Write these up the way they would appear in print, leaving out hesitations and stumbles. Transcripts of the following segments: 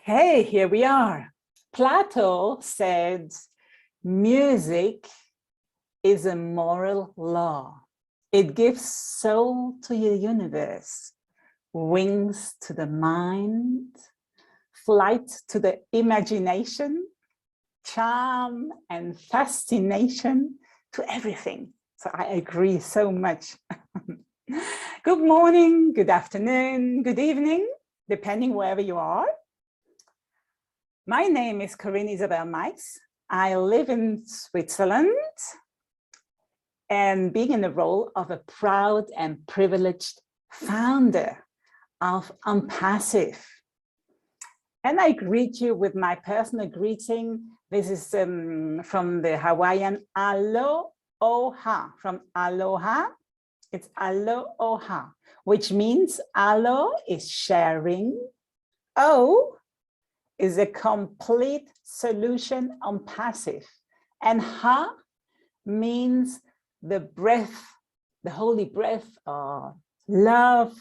Okay, here we are. Plato said, music is a moral law. It gives soul to your universe, wings to the mind, flight to the imagination, charm and fascination to everything. So I agree so much. Good morning, good afternoon, good evening, depending wherever you are. My name is Corinne Isabel Mais. I live in Switzerland and being in the role of a proud and privileged founder of ONPASSIVE. And I greet you with my personal greeting. This is from the Hawaiian aloha, from aloha. It's aloha, which means alo is sharing, o is a complete solution ONPASSIVE, and ha means the breath, the holy breath of love,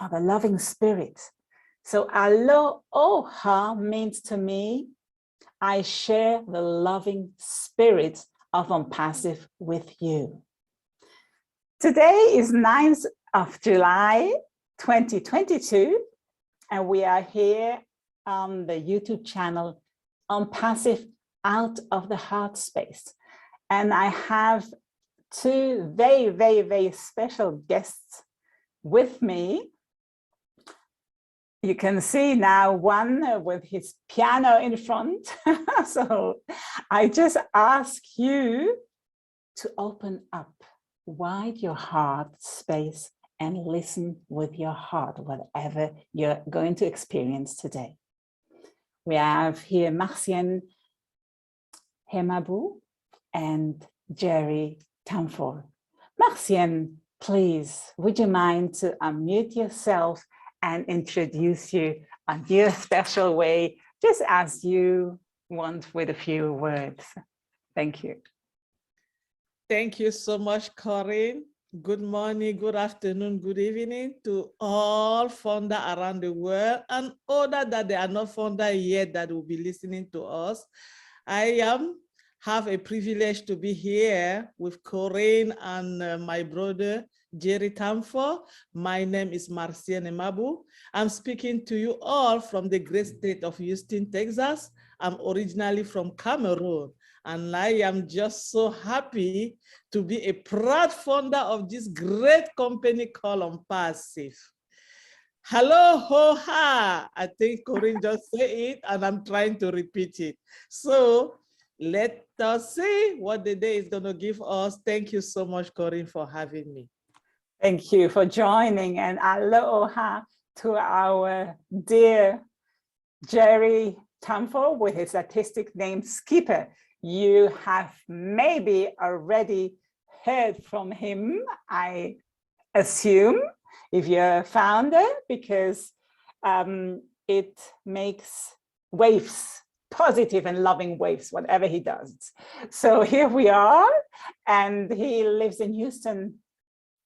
of a loving spirit. So aloha means to me, I share the loving spirit of ONPASSIVE with you. Today is 9th of July, 2022, and we are here on the YouTube channel ONPASSIVE Out of the Heart Space. And I have two very special guests with me. You can see now one with his piano in front. So I just ask you to open up wide your heart space and listen with your heart, whatever you're going to experience today. We have here Marcienne Hemabou and Tamfor. Marcienne, please, would you mind to unmute yourself and introduce you in your special way, just as you want, with a few words. Thank you. Thank you so much, Corinne. Good morning, good afternoon, good evening to all founder around the world and other that they are not founder yet that will be listening to us. I have a privilege to be here with Corinne and my brother, Tamfor. My name is Marcienne Hemabou. I'm speaking to you all from the great state of Houston, Texas. I'm originally from Cameroon. And I am just so happy to be a proud founder of this great company called ONPASSIVE. Hello, ho, ha. I think Corinne just said it and I'm trying to repeat it. So let us see what the day is gonna give us. Thank you so much, Corinne, for having me. Thank you for joining, and aloha to our dear Tamfor with his artistic name Skeeper. You have maybe already heard from him, I assume, if you're a founder, because it makes waves, positive and loving waves, whatever he does. So here we are, and he lives in Houston,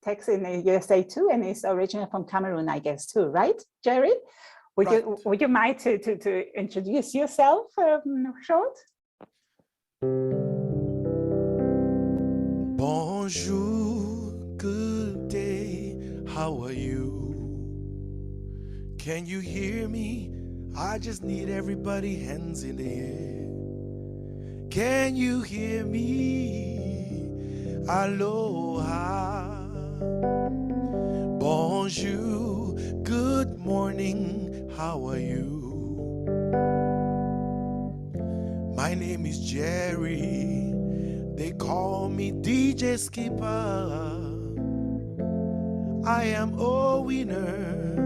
Texas, in the USA too, and he's originally from Cameroon, I guess, too, right, Jerry? Would you mind to introduce yourself short? Bonjour, good day, how are you? Can you hear me? I just need everybody hands in the air. Can you hear me? Aloha. Bonjour, good morning, how are you? My name is Jerry. They call me Djskeeper. I am a winner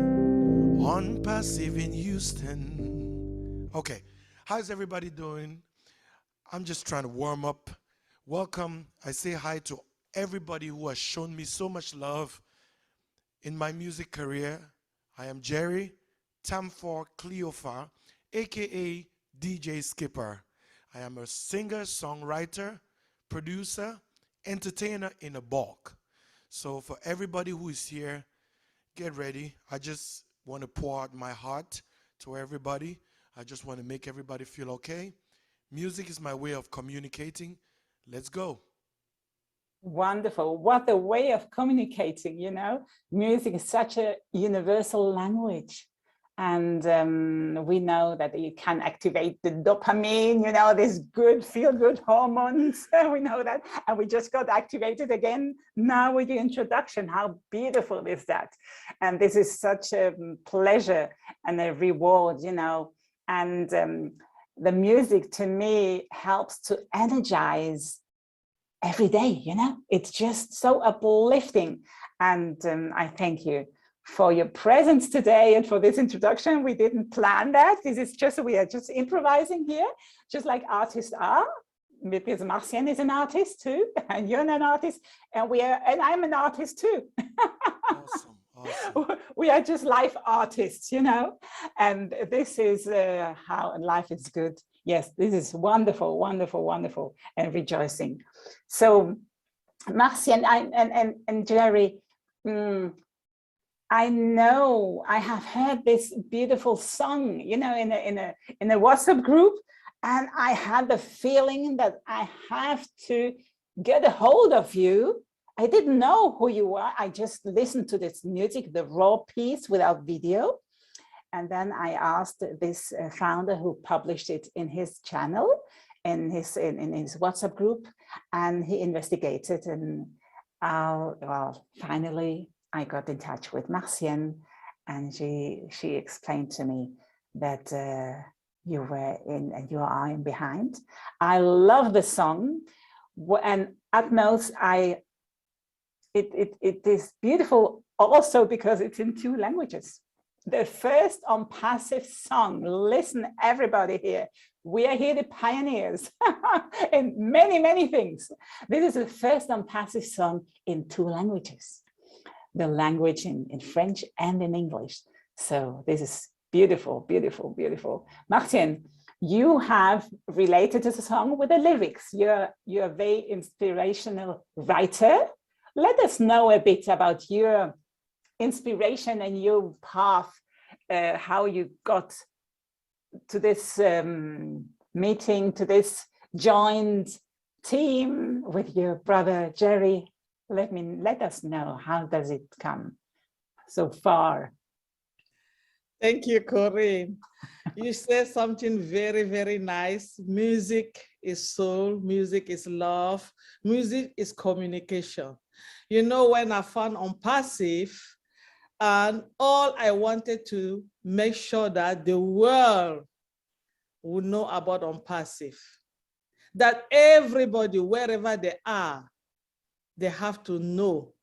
ONPASSIVE in Houston. Okay, how's everybody doing? I'm just trying to warm up. Welcome. I say hi to everybody who has shown me so much love in my music career. I am Tamfor Cleo, A.K.A. Djskeeper. I am a singer, songwriter, producer, entertainer in a bulk. So for everybody who is here, get ready. I just want to pour out my heart to everybody. I just want to make everybody feel okay. Music is my way of communicating. Let's go. Wonderful. What a way of communicating, you know. Music is such a universal language. And we know that you can activate the dopamine, you know, this good, feel-good hormones. We know that. And we just got activated again now with the introduction. How beautiful is that? And this is such a pleasure and a reward, you know. And the music to me helps to energize every day, you know. It's just so uplifting. And I thank you for your presence today and for this introduction. We didn't plan that. This is just, we are just improvising here, just like artists are, because Marcienne is an artist too, and you're an artist, and I'm an artist too. Awesome, awesome. We are just life artists, you know, and this is how life is good. Yes, this is wonderful, wonderful, wonderful, and rejoicing. So Marcienne and Jerry, I know I have heard this beautiful song, you know, in a WhatsApp group, and I had the feeling that I have to get a hold of you. I didn't know who you were. I just listened to this music, the raw piece without video. And then I asked this founder who published it in his channel, in his WhatsApp group, and he investigated, and well, finally, I got in touch with Marcienne, and she explained to me that you were in and you are in behind. I love the song, and at most it is beautiful also because it's in 2 languages. The first ONPASSIVE song. Listen, everybody here. We are here the pioneers in many, many things. This is the first ONPASSIVE song in 2 languages. The language in French and in English. So this is beautiful, beautiful, beautiful. Marcienne, you have related to the song with the lyrics. You're a very inspirational writer. Let us know a bit about your inspiration and your path, how you got to this meeting, to this joined team with your brother Jerry. Let us know, how does it come so far? Thank you, Corinne. You said something very, very nice. Music is soul, music is love, music is communication. You know, when I found ONPASSIVE, and all I wanted to make sure that the world would know about ONPASSIVE, that everybody, wherever they are, they have to know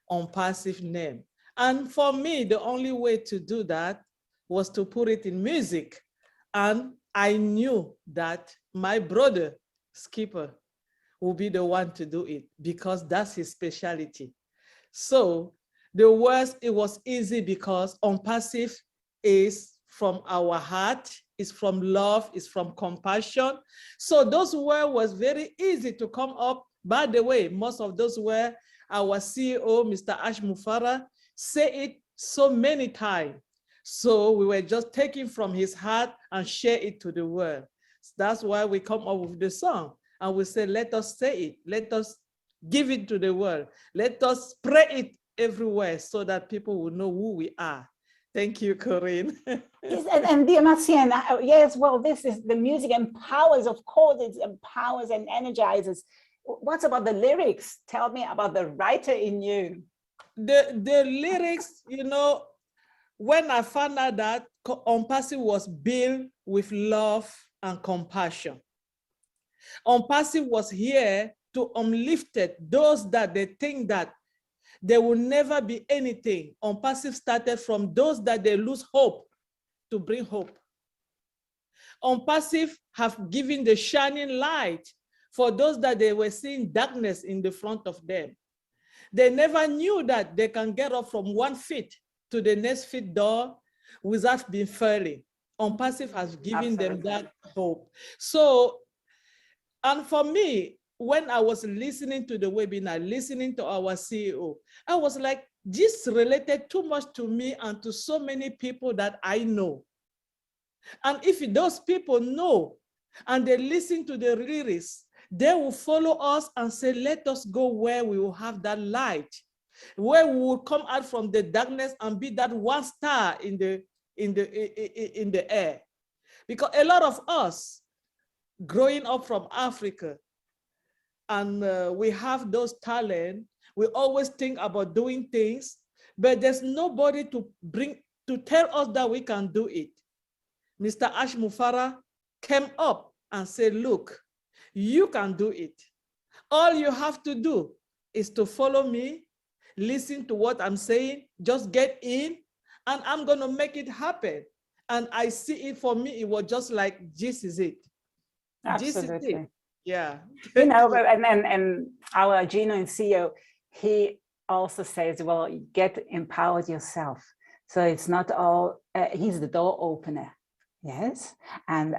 ONPASSIVE name. And for me, the only way to do that was to put it in music. And I knew that my brother, Skeeper, would be the one to do it because that's his specialty. So the words, it was easy because ONPASSIVE is from our heart, is from love, is from compassion. So those words was very easy to come up. By the way, most of those were our CEO, Mr. Ash Mufara, say it so many times. So we were just taking from his heart and share it to the world. So that's why we come up with the song. And we say, let us say it. Let us give it to the world. Let us spread it everywhere so that people will know who we are. Thank you, Corinne. Yes, and dear Marcienne, yes, well, this is the music empowers, of course, it empowers and energizes. What's about the lyrics? Tell me about the writer in you. The lyrics, you know, when I found out that ONPASSIVE was built with love and compassion. ONPASSIVE was here to uplift those that they think that there will never be anything. ONPASSIVE started from those that they lose hope to bring hope. ONPASSIVE have given the shining light for those that they were seeing darkness in the front of them. They never knew that they can get up from 1 feet to the next feet door without being falling. ONPASSIVE has given them that hope. So, and for me, when I was listening to the webinar, listening to our CEO, I was like, this related too much to me and to so many people that I know. And if those people know and they listen to the lyrics, they will follow us and say, let us go where we will have that light, where we will come out from the darkness and be that one star in the air. Because a lot of us growing up from Africa, and we have those talents, we always think about doing things, but there's nobody to tell us that we can do it. Mr. Ash Mufara came up and said, look, you can do it. All you have to do is to follow me, listen to what I'm saying, just get in, and I'm going to make it happen. And I see it for me, it was just like, this is it. Absolutely. This is it. Yeah. You know, and our genuine CEO, he also says, well, get empowered yourself. So it's not all, he's the door opener. Yes, and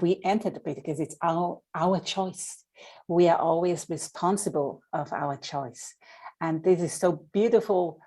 we entered it because it's our choice. We are always responsible of our choice, and this is so beautiful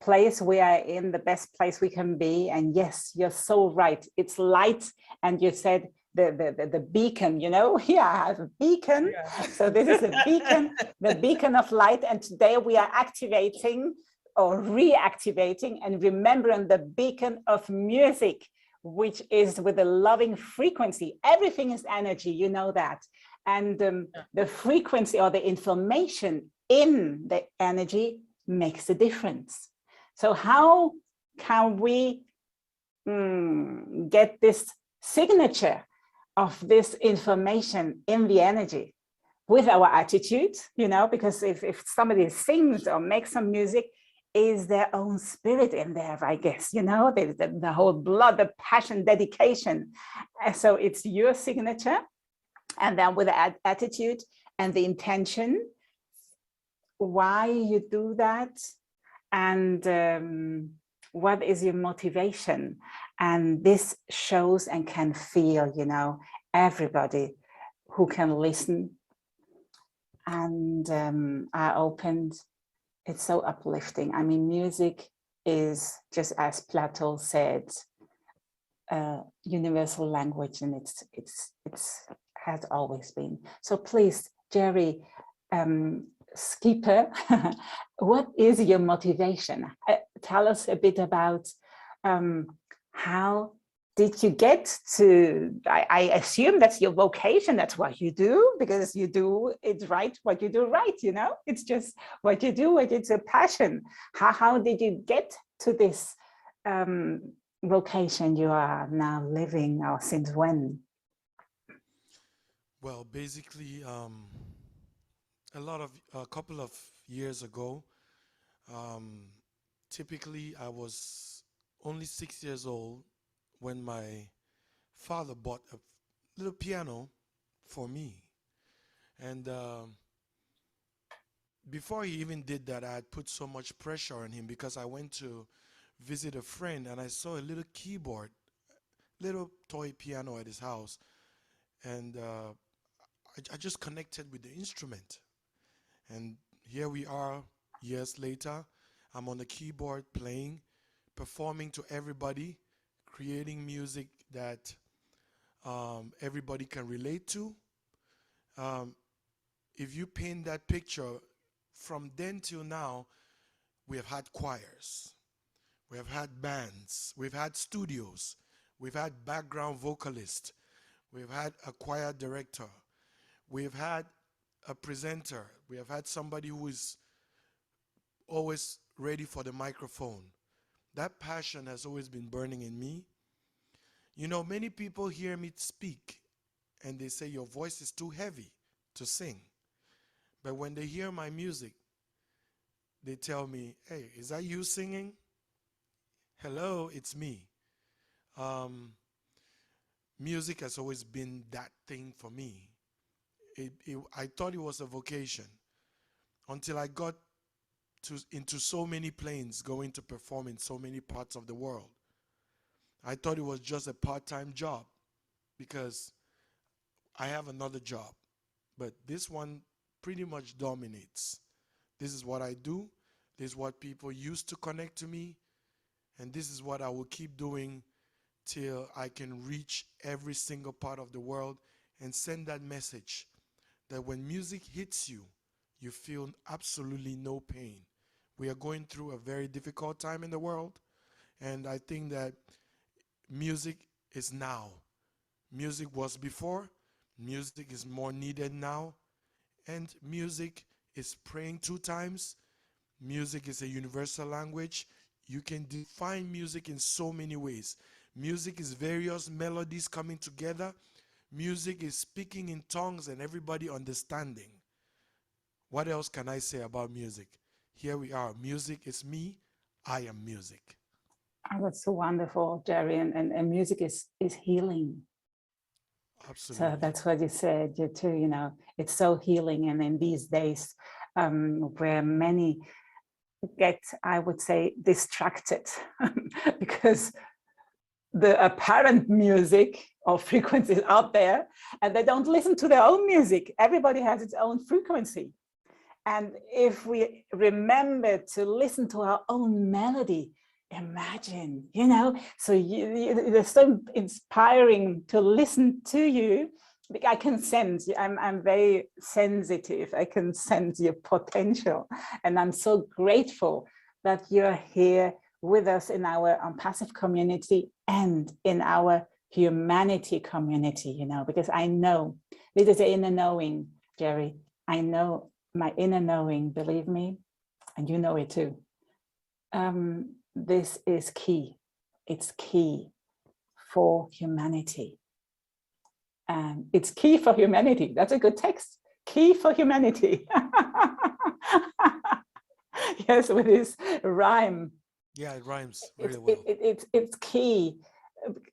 place. We are in the best place we can be, and yes, you're so right. It's light, and you said the beacon. You know, here I have a beacon. Yeah. So this is the beacon of light, and today we are activating or reactivating and remembering the beacon of music, which is with a loving frequency. Everything is energy, you know that. And the frequency or the information in the energy makes a difference. So how can we get this signature of this information in the energy? With our attitude, you know, because if somebody sings or makes some music, is their own spirit in there, I guess, you know, the whole blood, the passion, dedication. So it's your signature, and then with the attitude and the intention, why you do that, and what is your motivation. And this shows and can feel, you know, everybody who can listen. And I opened. It's so uplifting. I mean, music is, just as Plato said, universal language, and it's has always been. So please, Jerry, Skeeper, what is your motivation? Tell us a bit about how did you get to, I assume that's your vocation, that's what you do, because you do it right, what you do right, you know? It's just what you do, it's a passion. How did you get to this vocation you are now living, or since when? Well, basically, a couple of years ago, typically I was only 6 years old when my father bought a little piano for me. And before he even did that, I had put so much pressure on him, because I went to visit a friend and I saw a little keyboard, little toy piano at his house. And I just connected with the instrument. And here we are years later. I'm on the keyboard playing, performing to everybody, creating music that everybody can relate to. If you paint that picture, from then till now, we have had choirs, we have had bands, we've had studios, we've had background vocalists, we've had a choir director, we've had a presenter, we have had somebody who is always ready for the microphone. That passion has always been burning in me. You know, many people hear me speak and they say your voice is too heavy to sing. But when they hear my music, they tell me, hey, is that you singing? Hello, it's me. Music has always been that thing for me. I thought it was a vocation until I got into so many planes going to perform in so many parts of the world. I thought it was just a part-time job because I have another job, but this one pretty much dominates. This is what I do. This is what people used to connect to me, and this is what I will keep doing till I can reach every single part of the world and send that message that when music hits you, you feel absolutely no pain. We are going through a very difficult time in the world, and I think that music is now. Music was before, music is more needed now, and music is praying 2 times. Music is a universal language. You can define music in so many ways. Music is various melodies coming together. Music is speaking in tongues and everybody understanding. What else can I say about music? Here we are. Music is me. I am music. Oh, that's so wonderful, Jerry. And music is healing. Absolutely. So that's what you said, you too, you know, it's so healing. And in these days where many get, I would say, distracted because the apparent music or frequencies out there, and they don't listen to their own music. Everybody has its own frequency. And if we remember to listen to our own melody, imagine, you know, so it's so inspiring to listen to you. I can sense, I'm very sensitive. I can sense your potential. And I'm so grateful that you're here with us in our ONPASSIVE community and in our humanity community, you know, because I know, this is the inner knowing, Jerry. I know my inner knowing, believe me, and you know it too. This is key. It's key for humanity. And it's key for humanity. That's a good text. Key for humanity. Yes, with this rhyme. Yeah, it rhymes really well. It's key.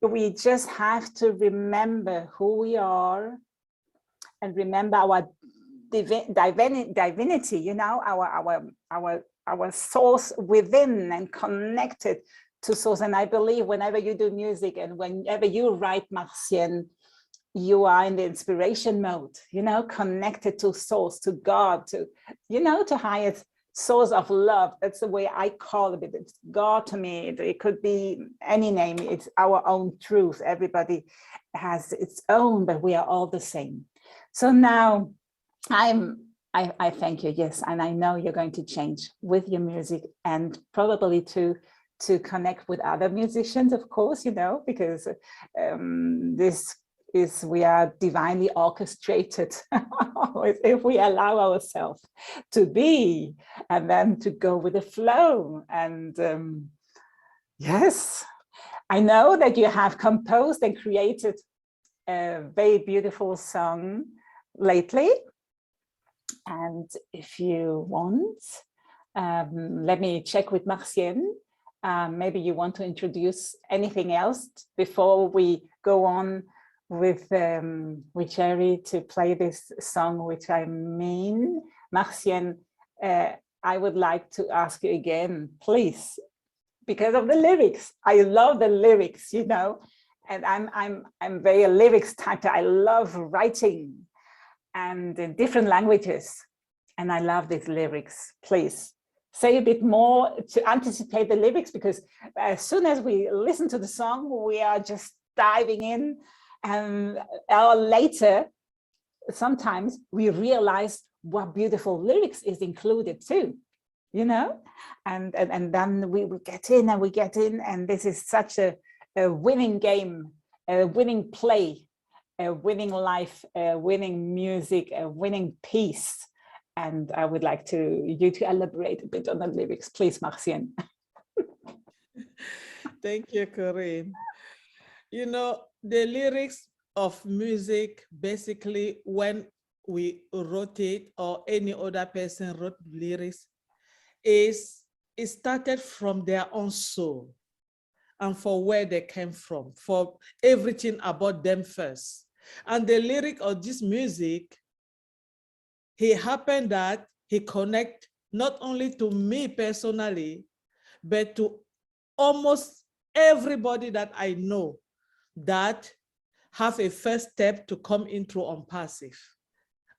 We just have to remember who we are and remember our divinity, you know, our source within and connected to source. And I believe whenever you do music and whenever you write, Marcienne, you are in the inspiration mode, you know, connected to source, to God, to, you know, to highest source of love. That's the way I call it. It's God to me. It could be any name. It's our own truth. Everybody has its own, but we are all the same. So now I thank you, yes, and I know you're going to change with your music and probably to connect with other musicians, of course, you know, because we are divinely orchestrated if we allow ourselves to be and then to go with the flow. And yes, I know that you have composed and created a very beautiful song lately. And if you want, let me check with Marcienne. Maybe you want to introduce anything else before we go on with Jerry to play this song, which I mean. Marcienne, I would like to ask you again, please, because of the lyrics. I love the lyrics, you know, and I'm very lyrics type. I love writing and in different languages, and I love these lyrics. Please say a bit more to anticipate the lyrics, because as soon as we listen to the song, we are just diving in, and later, sometimes we realize what beautiful lyrics is included too, you know, and then we get in and we get in, and this is such a winning game, a winning play, a winning life, a winning music, a winning piece. And I would like you to elaborate a bit on the lyrics, please, Marcienne. Thank you, Corinne. You know, the lyrics of music, basically, when we wrote it or any other person wrote lyrics, it started from their own soul and for where they came from, for everything about them first. And the lyric of this music, it happened that he connect not only to me personally, but to almost everybody that I know that have a first step to come into ONPASSIVE.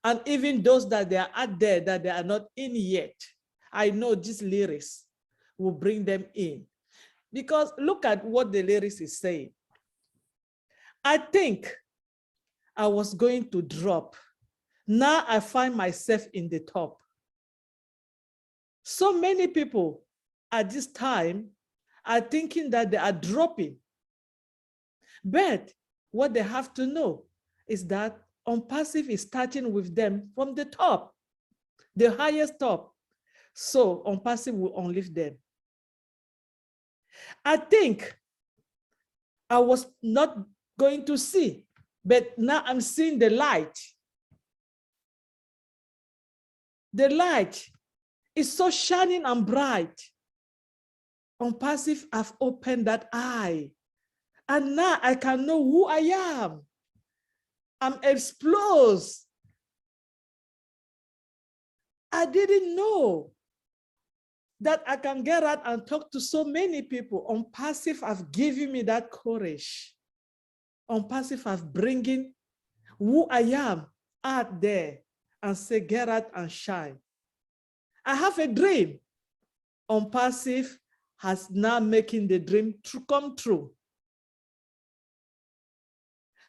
And even those that they are out there that they are not in yet, I know these lyrics will bring them in. Because look at what the lyrics is saying. I think I was going to drop. Now I find myself in the top. So many people at this time are thinking that they are dropping. But what they have to know is that ONPASSIVE is starting with them from the top, the highest top. So ONPASSIVE will uplift them. I think I was not going to see, but now I'm seeing the light. The light is so shining and bright. ONPASSIVE have opened that eye. And now I can know who I am. I'm exposed. I didn't know that I can get out and talk to so many people. ONPASSIVE have given me that courage. ONPASSIVE have bringing who I am out there and say, get out and shine. I have a dream. ONPASSIVE has now making the dream come true.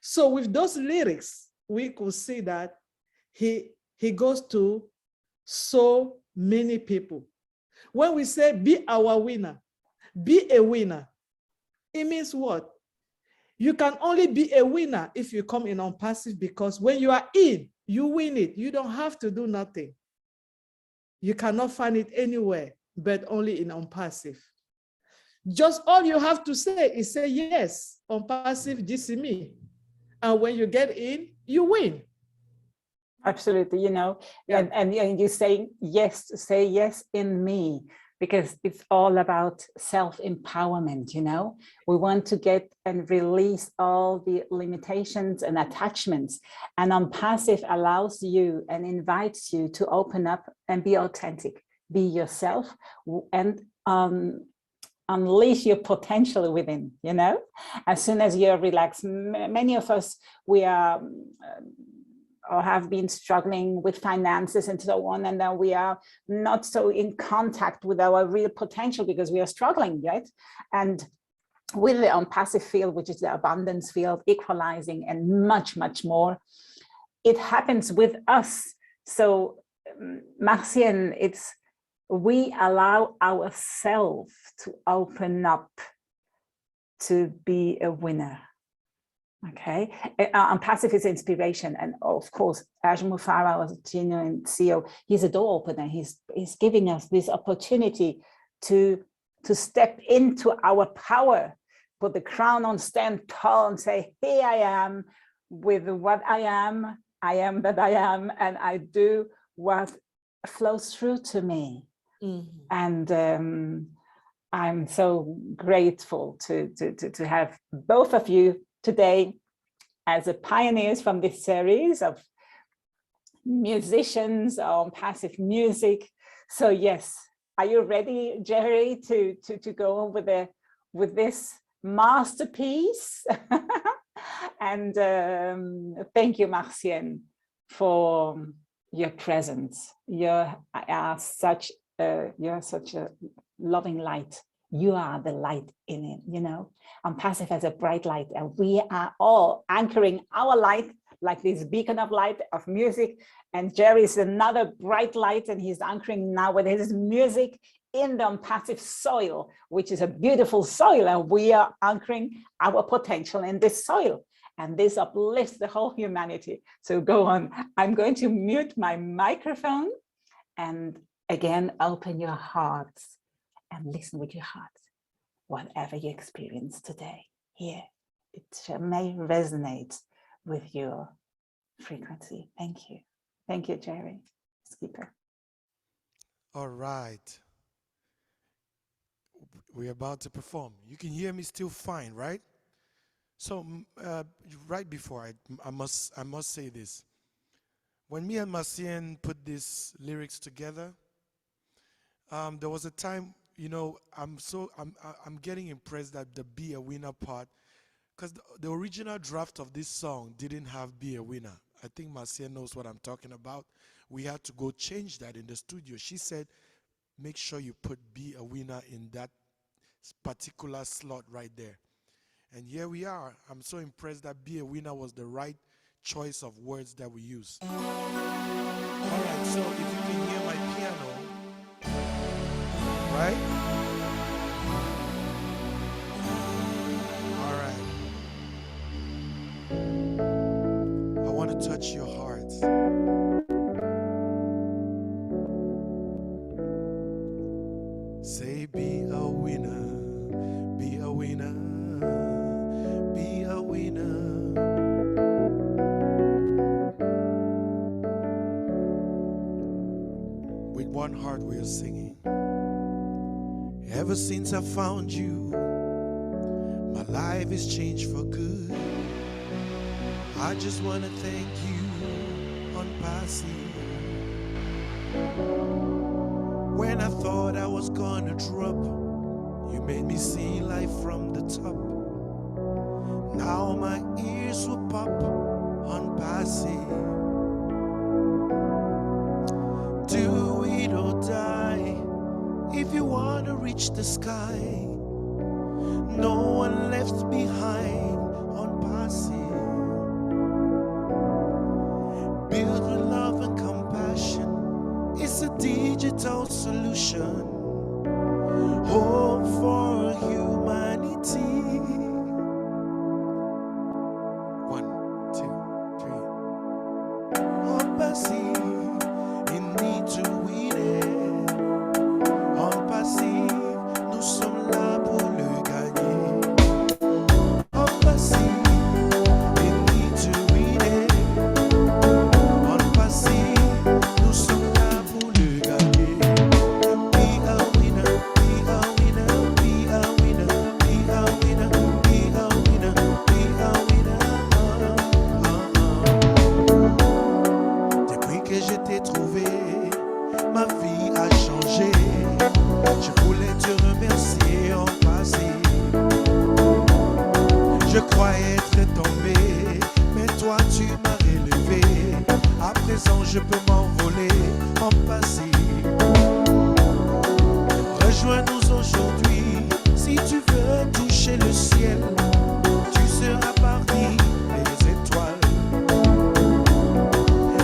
So with those lyrics, we could see that he goes to so many people. When we say be our winner, be a winner, it means what? You can only be a winner if you come in ONPASSIVE, because when you are in, you win it. You don't have to do nothing. You cannot find it anywhere, but only in ONPASSIVE. Just all you have to say is say, yes, ONPASSIVE, this is me. And when you get in, you win. Absolutely, you know, yeah. and you say yes in me, because it's all about self-empowerment, you know. We want to get and release all the limitations and attachments, and ONPASSIVE allows you and invites you to open up and be authentic, be yourself, and unleash your potential within, you know. As soon as you're relaxed, many of us, we are or have been struggling with finances and so on, and then we are not so in contact with our real potential because we are struggling, right? And with the ONPASSIVE field, which is the abundance field, equalizing and much, much more, it happens with us. So Marcienne, we allow ourselves to open up to be a winner. Okay, ONPASSIVE is inspiration, and of course, Mufara, our genuine CEO, he's a door opener. He's giving us this opportunity to step into our power, put the crown on, stand tall, and say, "Here I am, with what I am that I am, and I do what flows through to me." Mm-hmm. And I'm so grateful to have both of you today as a pioneers from this series of musicians on passive music. So yes, are you ready, Jerry, to go on with this masterpiece? And thank you, Marcienne, for your presence. You're such a loving light. You are the light in it, you know. ONPASSIVE has a bright light, and we are all anchoring our light like this beacon of light of music. And Jerry is another bright light, and he's anchoring now with his music in the ONPASSIVE soil, which is a beautiful soil, and we are anchoring our potential in this soil. And this uplifts the whole humanity. So go on. I'm going to mute my microphone, and again, open your hearts and listen with your heart. Whatever you experience today here, it may resonate with your frequency. Thank you. Thank you, Jerry. Skeeper. All right. We're about to perform. You can hear me still fine, right? So right before, I must say this. When me and Marcienne put these lyrics together, there was a time, you know, I'm getting impressed that the "be a winner" part, because the original draft of this song didn't have "be a winner." I think Marcienne knows what I'm talking about. We had to go change that in the studio. She said, make sure you put "be a winner" in that particular slot right there. And here we are. I'm so impressed that Be a Winner was the right choice of words that we use. All right, so if you can hear my piano, right? All right. I want to touch your hearts. Say, be a winner, be a winner, be a winner. With one heart we are singing. Ever since I found you, my life has changed for good. I just want to thank you, ONPASSIVE. When I thought I was gonna drop, you made me see life from the top. Now my ears will pop, ONPASSIVE. Do it or die. If you wanna reach the sky, no one left behind, ONPASSIVE. Built with love and compassion, it's a digital solution. Hope for humanity. 1, 2, 3. ONPASSIVE, you need to win it. ONPASSIVE, nous sommes là pour le gagner. ONPASSIVE, you need to win it. ONPASSIVE, nous sommes là pour le gagner. Be a winner, be a winner, be a winner, be a winner, be a winner, be a winner. Depuis que je t'ai trouvé, ma vie a changé. Je voulais te remercier ONPASSIVE. Je croyais être tombé, mais toi tu m'as relevé. À présent je peux m'envoler, ONPASSIVE. Rejoins-nous aujourd'hui, si tu veux toucher le ciel, tu seras parmi les étoiles.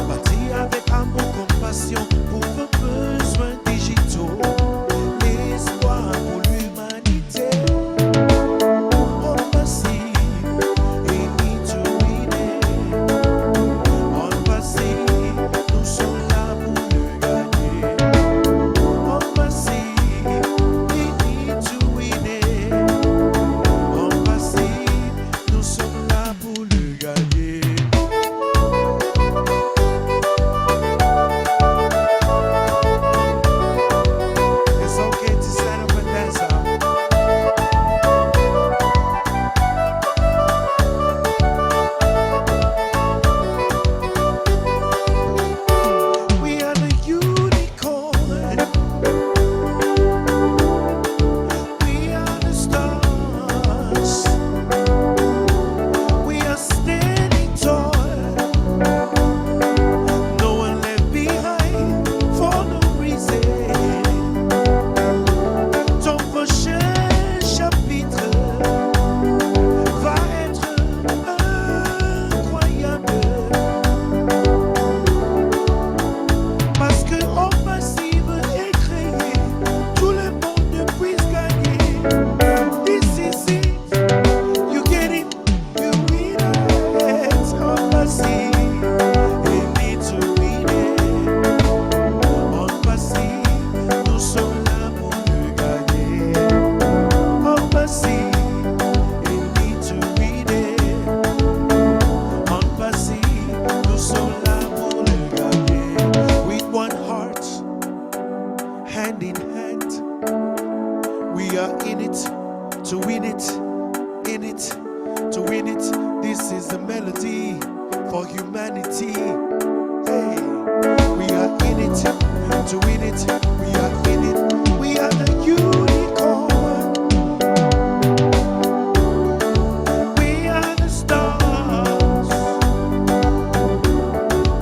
Bâti avec amour, compassion pour vos besoins digitaux, l'espoir pour l'humanité. ONPASSIVE, you need to win it. ONPASSIVE, nous sommes là pour le gagner. ONPASSIVE, you need to win it. ONPASSIVE, nous sommes là pour le gagner. It's okay to stand up and dance out. We are the unicorn. We are the stars. We are standing tall. No one left behind for no reason. Ton prochain chapitre va être incroyable. Parce que ONPASSIVE est créé, tout le monde puisse gagner. This is it, you get it, you win it. ONPASSIVE, you need to win it. ONPASSIVE, nous sommes là pour le gagner. ONPASSIVE, you need to win it. ONPASSIVE, nous sommes là pour le gagner. With one heart, hand in hand, we are in it to win it, in it to win it. This is the melody for humanity. Hey, we are in it to win it. We are in it. We are the unicorn. We are the stars.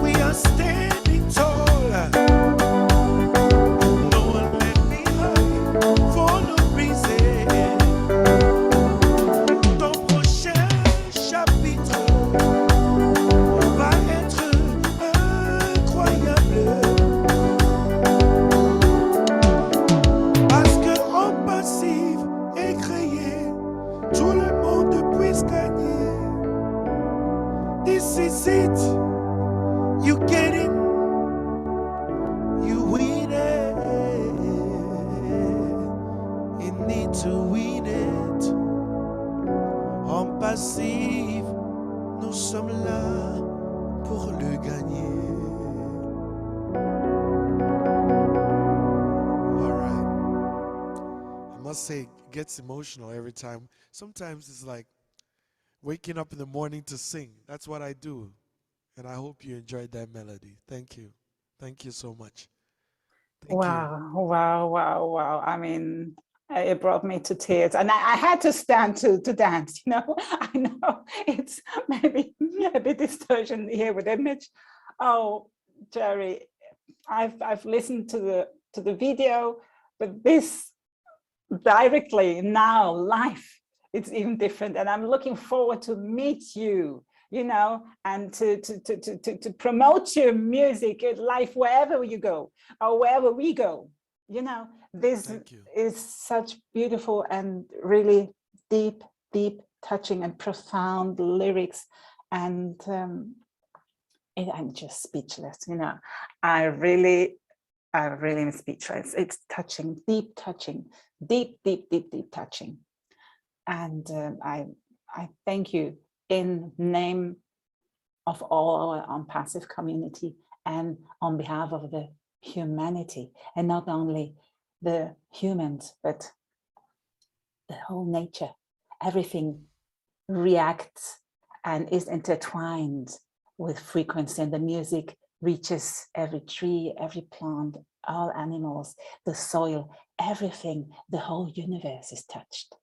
We are standing tall. No one left behind for no reason. Ton prochain is it. You get it. You win it. You need to win it. En passive, nous sommes là pour le gagner. All right. I must say, it gets emotional every time. Sometimes it's like waking up in the morning to sing. That's what I do. And I hope you enjoyed that melody. Thank you. Thank you so much. Thank you. Wow. I mean, it brought me to tears, and I had to stand to dance, you know. I know it's maybe a bit distortion here with image. Oh, Jerry, I've listened to the video, but this directly now live, it's even different, and I'm looking forward to meet you, you know, and to promote your music live wherever you go or wherever we go. You know, this is such beautiful and really deep touching and profound lyrics, and I'm just speechless, you know. I really am speechless. It's touching, deep touching, deep touching. And I thank you in name of all our ONPASSIVE community and on behalf of the humanity, and not only the humans, but the whole nature. Everything reacts and is intertwined with frequency, and the music reaches every tree, every plant, all animals, the soil, everything. The whole universe is touched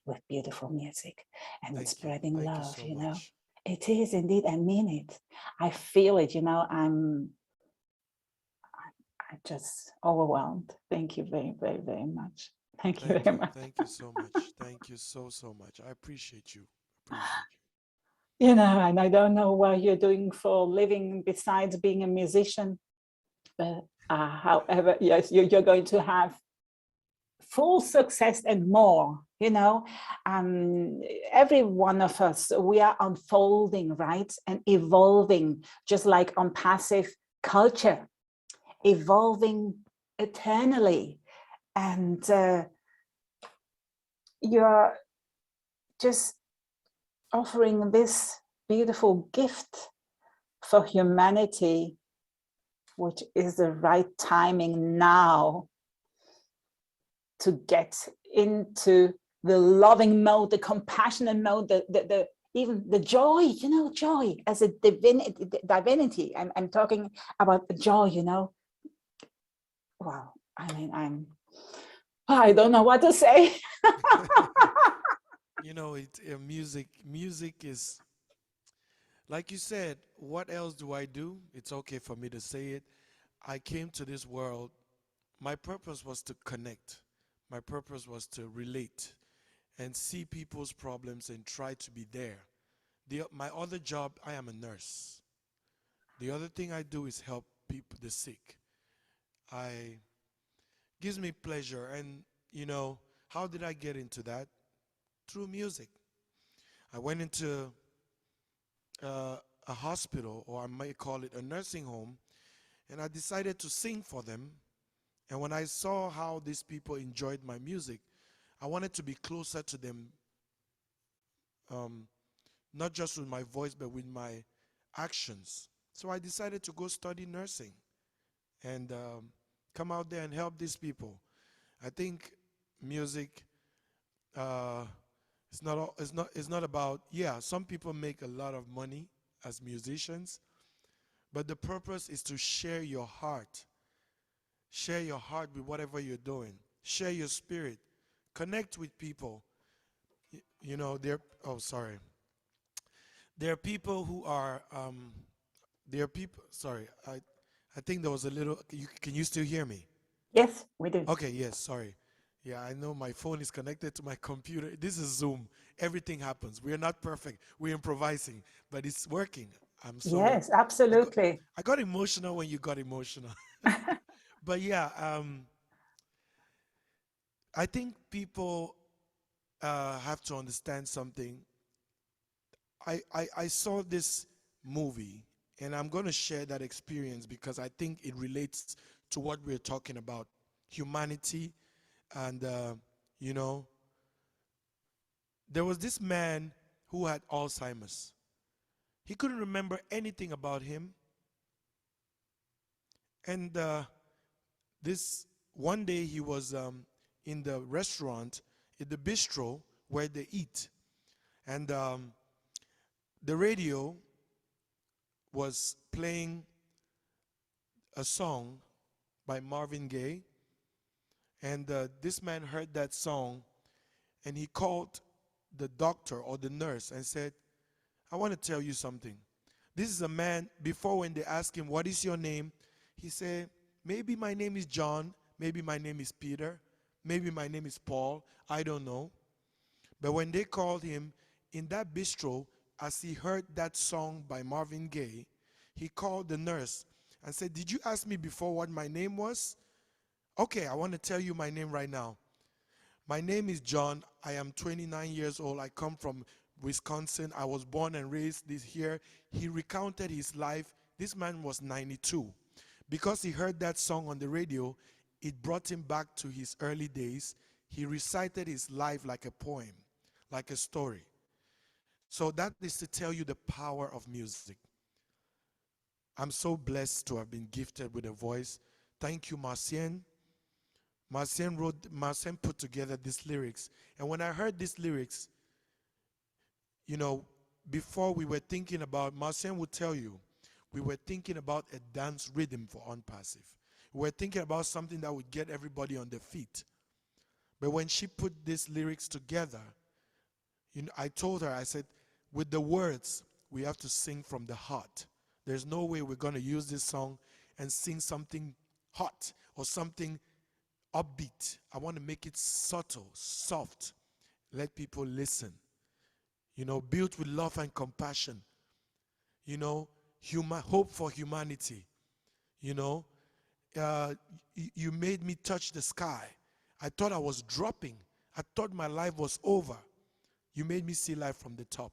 with beautiful music, and it's spreading love, you know. It is indeed, I mean it. I feel it, you know. I'm just overwhelmed. Thank you very much. Thank you very much. Thank you so much. Thank you so much. I appreciate you. You know, and I don't know what you're doing for a living besides being a musician, but however, yes, you're going to have full success and more, you know. Every one of us, we are unfolding, right, and evolving, just like ONPASSIVE culture, evolving eternally. And you're just offering this beautiful gift for humanity, which is the right timing now to get into the loving mode, the compassionate mode, even the joy, you know, joy as a divinity. I'm talking about the joy, you know. Wow, I mean, I don't know what to say. You know, music is, like you said, what else do I do? It's okay for me to say it. I came to this world, my purpose was to connect. My purpose was to relate and see people's problems and try to be there. My other job, I am a nurse. The other thing I do is help people, the sick. Gives me pleasure. And you know, how did I get into that? Through music. I went into a hospital, or I might call it a nursing home, and I decided to sing for them. And when I saw how these people enjoyed my music, I wanted to be closer to them, not just with my voice, but with my actions. So I decided to go study nursing and come out there and help these people. I think music, it's not about, yeah, some people make a lot of money as musicians, but the purpose is to share your heart. Share your heart with whatever you're doing. Share your spirit. Connect with people. You know, there are people who are, sorry, I think there was a little, can you still hear me? Yes, we do. Okay, yes, sorry. Yeah, I know my phone is connected to my computer. This is Zoom. Everything happens. We are not perfect. We're improvising, but it's working. I'm sorry. Yes, absolutely. I got emotional when you got emotional. But yeah, I think people have to understand something. I saw this movie, and I'm going to share that experience because I think it relates to what we're talking about, humanity. And, you know, there was this man who had Alzheimer's. He couldn't remember anything about him. And this one day he was in the restaurant, in the bistro where they eat. And the radio was playing a song by Marvin Gaye. And this man heard that song, and he called the doctor or the nurse and said, I want to tell you something. This is a man, before when they asked him, what is your name? He said, maybe my name is John, maybe my name is Peter, maybe my name is Paul, I don't know. But when they called him in that bistro, as he heard that song by Marvin Gaye, he called the nurse and said, did you ask me before what my name was? Okay, I want to tell you my name right now. My name is John. I am 29 years old. I come from Wisconsin. I was born and raised this here. He recounted his life. This man was 92. Because he heard that song on the radio, it brought him back to his early days. He recited his life like a poem, like a story. So that is to tell you the power of music. I'm so blessed to have been gifted with a voice. Thank you, Marcienne. Marcienne put together these lyrics. And when I heard these lyrics, you know, before we were thinking about, Marcienne would tell you, we were thinking about a dance rhythm for ONPASSIVE. We were thinking about something that would get everybody on their feet. But when she put these lyrics together, you know, I told her, I said, with the words, we have to sing from the heart. There's no way we're going to use this song and sing something hot or something upbeat. I want to make it subtle, soft. Let people listen. You know, built with love and compassion. You know, hope for humanity. You know, you made me touch the sky. I thought I was dropping. I thought my life was over. You made me see life from the top.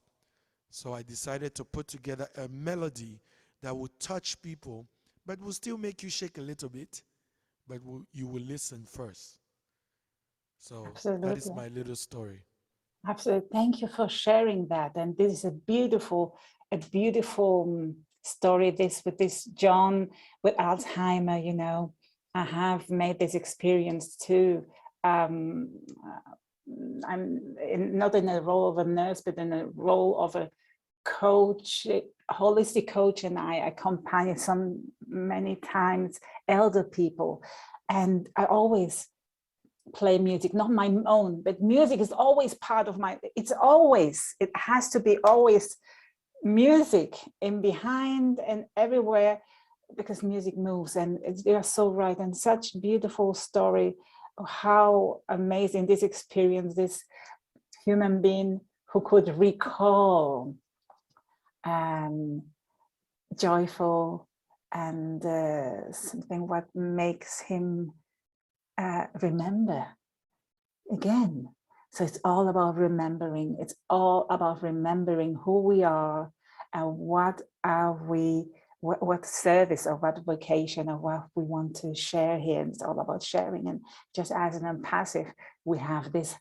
So I decided to put together a melody that would touch people, but will still make you shake a little bit, but you will listen first. So Absolutely. that is my little story. Absolutely. Thank you for sharing that. And this is a beautiful story, this with this John with Alzheimer, you know. I have made this experience too. I'm not in a role of a nurse, but in a role of a coach, a holistic coach, and I accompany many times elder people. And I always play music, not my own, but music is always part of it has to be always music in behind and everywhere, because music moves. And you're so right, and such beautiful story of how amazing this experience, this human being who could recall joyful and something what makes him remember again. So it's all about remembering. It's all about remembering who we are and what are we, what service or what vocation or what we want to share here. It's all about sharing. And just as an ONPASSIVE, we have this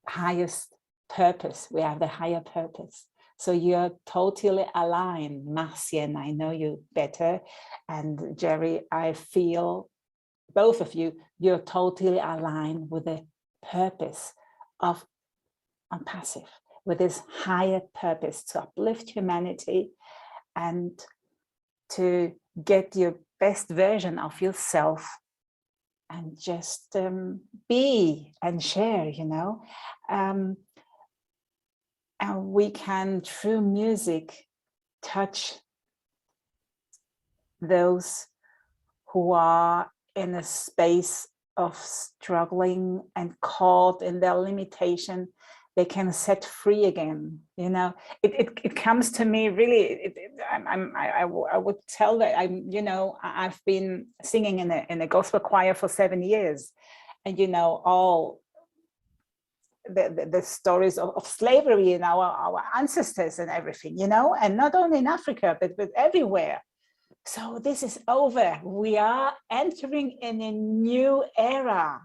highest purpose. We have the higher purpose. So you're totally aligned. Marcienne, I know you better. And Jerry, I feel both of you, you're totally aligned with the purpose of ONPASSIVE, with this higher purpose to uplift humanity and to get your best version of yourself and just be and share, you know. And we can, through music, touch those who are in a space of struggling and caught in their limitation. They can set free again. You know, it comes to me really. I would tell that I've been singing in a gospel choir for 7 years, and you know, all the stories of slavery and our ancestors and everything, you know, and not only in Africa, but everywhere. So this is over. We are entering in a new era.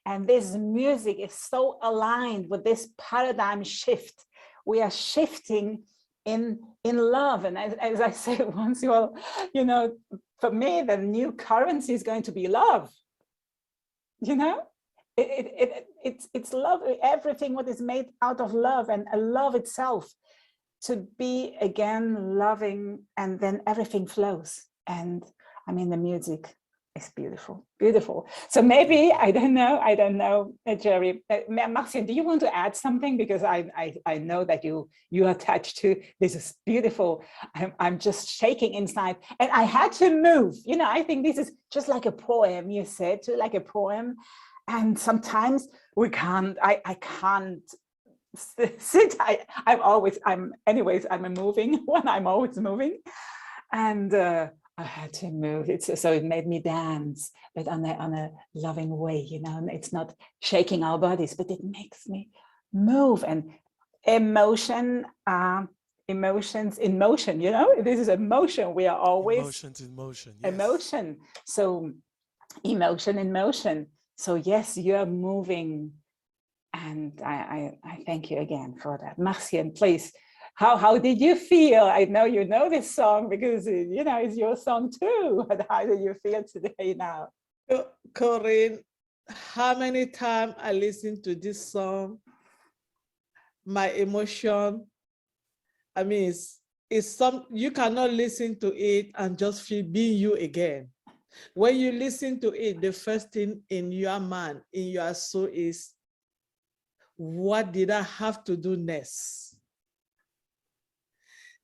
And this music is so aligned with this paradigm shift. We are shifting in love. And as I said once, you know, for me, the new currency is going to be love. You know, it's love, everything what is made out of love, and love itself, to be again loving, and then everything flows. And I mean, the music is beautiful, beautiful. So maybe, I don't know, Jerry, Marcienne, do you want to add something? Because I know that you are attached to this. Is beautiful. I'm just shaking inside, and I had to move. You know, I think this is just like a poem. You said, like a poem, and sometimes we can't. I can't sit. I'm moving when I'm always moving, and. I had to move. So it made me dance, but on a loving way, you know. And it's not shaking our bodies, but it makes me move. And emotions in motion. You know, this is emotion. We are always emotions in motion. Yes. Emotion. So emotion in motion. So yes, you are moving, and I thank you again for that, Marcienne. Please. How did you feel? I know you know this song because, you know, it's your song too. But how do you feel today now? Corinne, how many times I listen to this song, my emotion, I mean, it's some, you cannot listen to it and just feel being you again. When you listen to it, the first thing in your mind, in your soul is, what did I have to do next?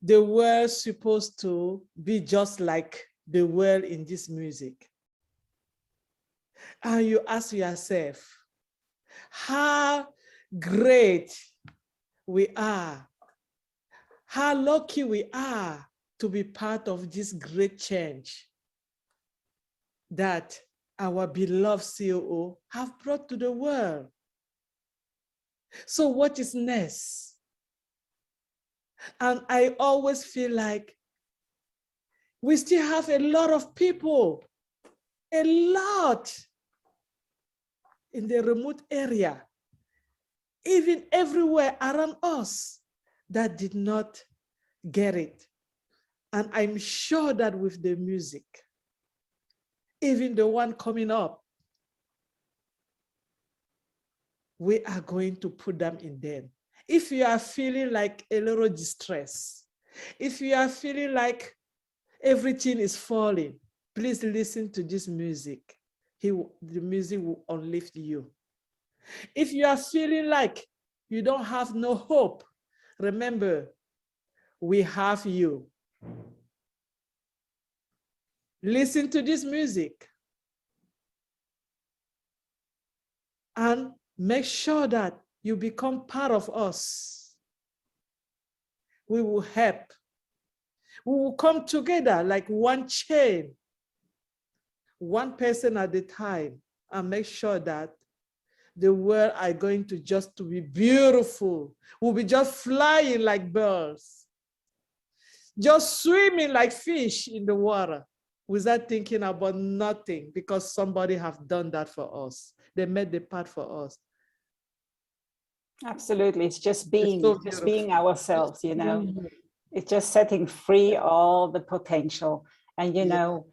The world's supposed to be just like the world in this music. And you ask yourself, how great we are, how lucky we are to be part of this great change that our beloved COO have brought to the world. So what is next? And I always feel like we still have a lot of people, a lot in the remote area, even everywhere around us, that did not get it. And I'm sure that with the music, even the one coming up, we are going to put them in there. If you are feeling like a little distress, if you are feeling like everything is falling, please listen to this music. The music will uplift you. If you are feeling like you don't have no hope, remember, we have you. Listen to this music and make sure that you become part of us. We will help. We will come together like one chain, one person at a time, and make sure that the world are going to just to be beautiful. We'll be just flying like birds, just swimming like fish in the water without thinking about nothing, because somebody have done that for us. They made the path for us. Absolutely. It's just being, It's so being ourselves, you know. It's just setting free all the potential. And, you know,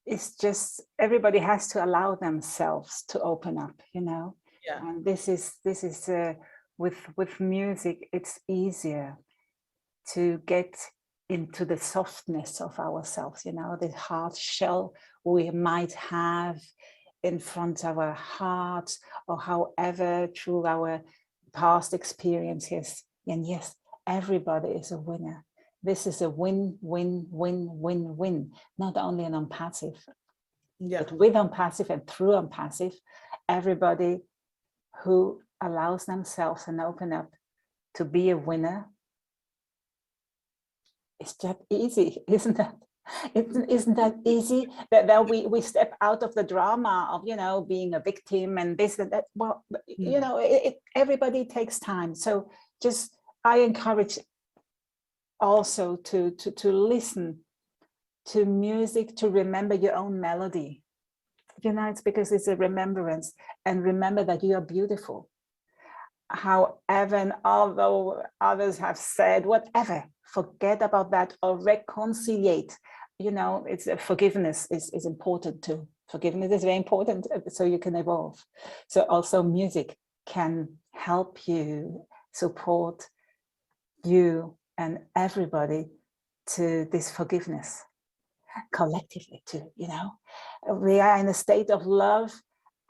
it's just, everybody has to allow themselves to open up, you know. Yeah. And this is with music, it's easier to get into the softness of ourselves, you know, the hard shell we might have in front of our heart, or however, through our past experiences. And yes, everybody is a winner. This is a win, win, win, win, win, not only an ONPASSIVE, but with ONPASSIVE and through ONPASSIVE, everybody who allows themselves and open up to be a winner. It's just easy, isn't it? Isn't that easy? That we step out of the drama of, you know, being a victim and this and that. Well, you know, everybody takes time. So just, I encourage also to listen to music, to remember your own melody. You know, it's because it's a remembrance, and remember that you are beautiful. However, and although others have said whatever, forget about that or reconciliate. You know, it's forgiveness is important too. Forgiveness is very important so you can evolve. So also music can help you, support you and everybody to this forgiveness collectively too, you know. We are in a state of love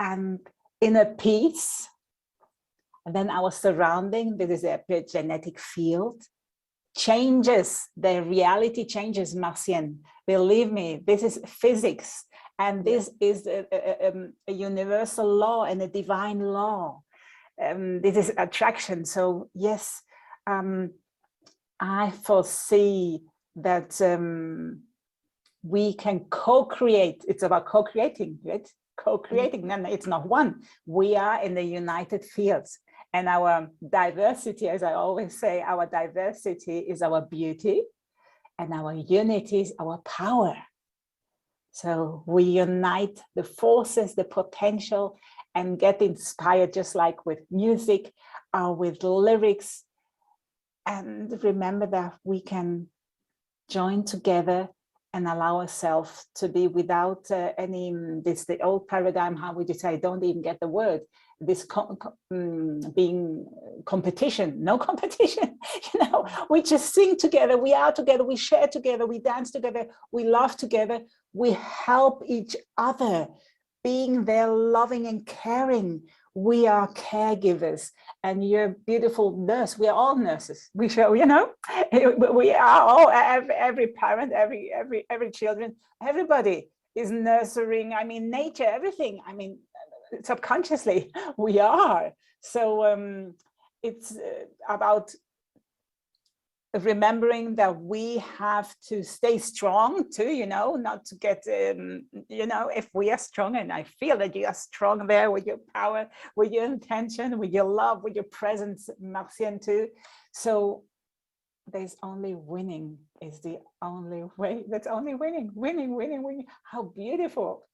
and inner peace. And then our surrounding, this is a genetic field, changes, the reality changes, Marcienne. Believe me, this is physics. And this is a universal law and a divine law. This is attraction. So yes, I foresee that we can co-create. It's about co-creating, right? Co-creating, and it's not one. We are in the united fields. And our diversity, as I always say, our diversity is our beauty, and our unity is our power. So we unite the forces, the potential, and get inspired, just like with music, with lyrics. And remember that we can join together and allow ourselves to be without this, the old paradigm, how would you say, don't even get the word, this being competition, no competition, you know, we just sing together, we are together, we share together, we dance together, we laugh together, we help each other, being there, loving and caring. We are caregivers, and you're a beautiful nurse. We are all nurses. We show, you know, we are all, every parent, every children, everybody is nurturing. I mean, nature, everything. I mean, subconsciously we are. So it's about remembering that we have to stay strong too, you know, not to get, you know, if we are strong, and I feel that you are strong there with your power, with your intention, with your love, with your presence, Marcienne too. So there's only winning is the only way. That's only winning, winning, winning, winning. How beautiful.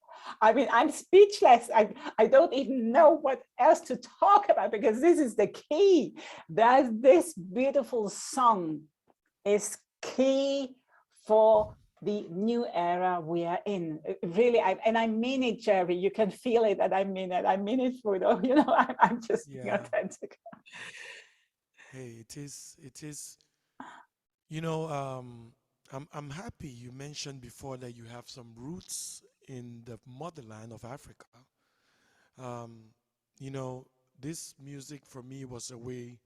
I mean, I'm speechless. I don't even know what else to talk about, because this is the key. That this beautiful song is key for the new era we are in. Really, and I mean it, Jerry. You can feel it, and I mean it. I mean it for the, you know, I'm just being authentic. Hey, it is, you know, I'm happy you mentioned before that you have some roots in the motherland of Africa. You know, this music for me was a way,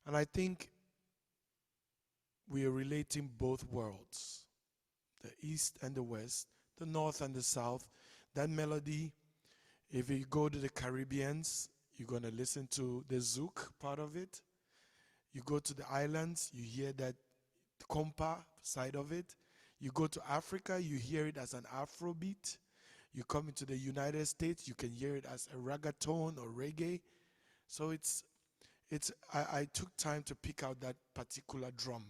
and I think we are relating both worlds, the East and the West, the North and the South. That melody, if you go to the Caribbeans, you're going to listen to the Zouk part of it. You go to the islands, you hear that compa side of it. You go to Africa, you hear it as an Afrobeat. You come into the United States, you can hear it as a reggaeton or reggae. So I took time to pick out that particular drum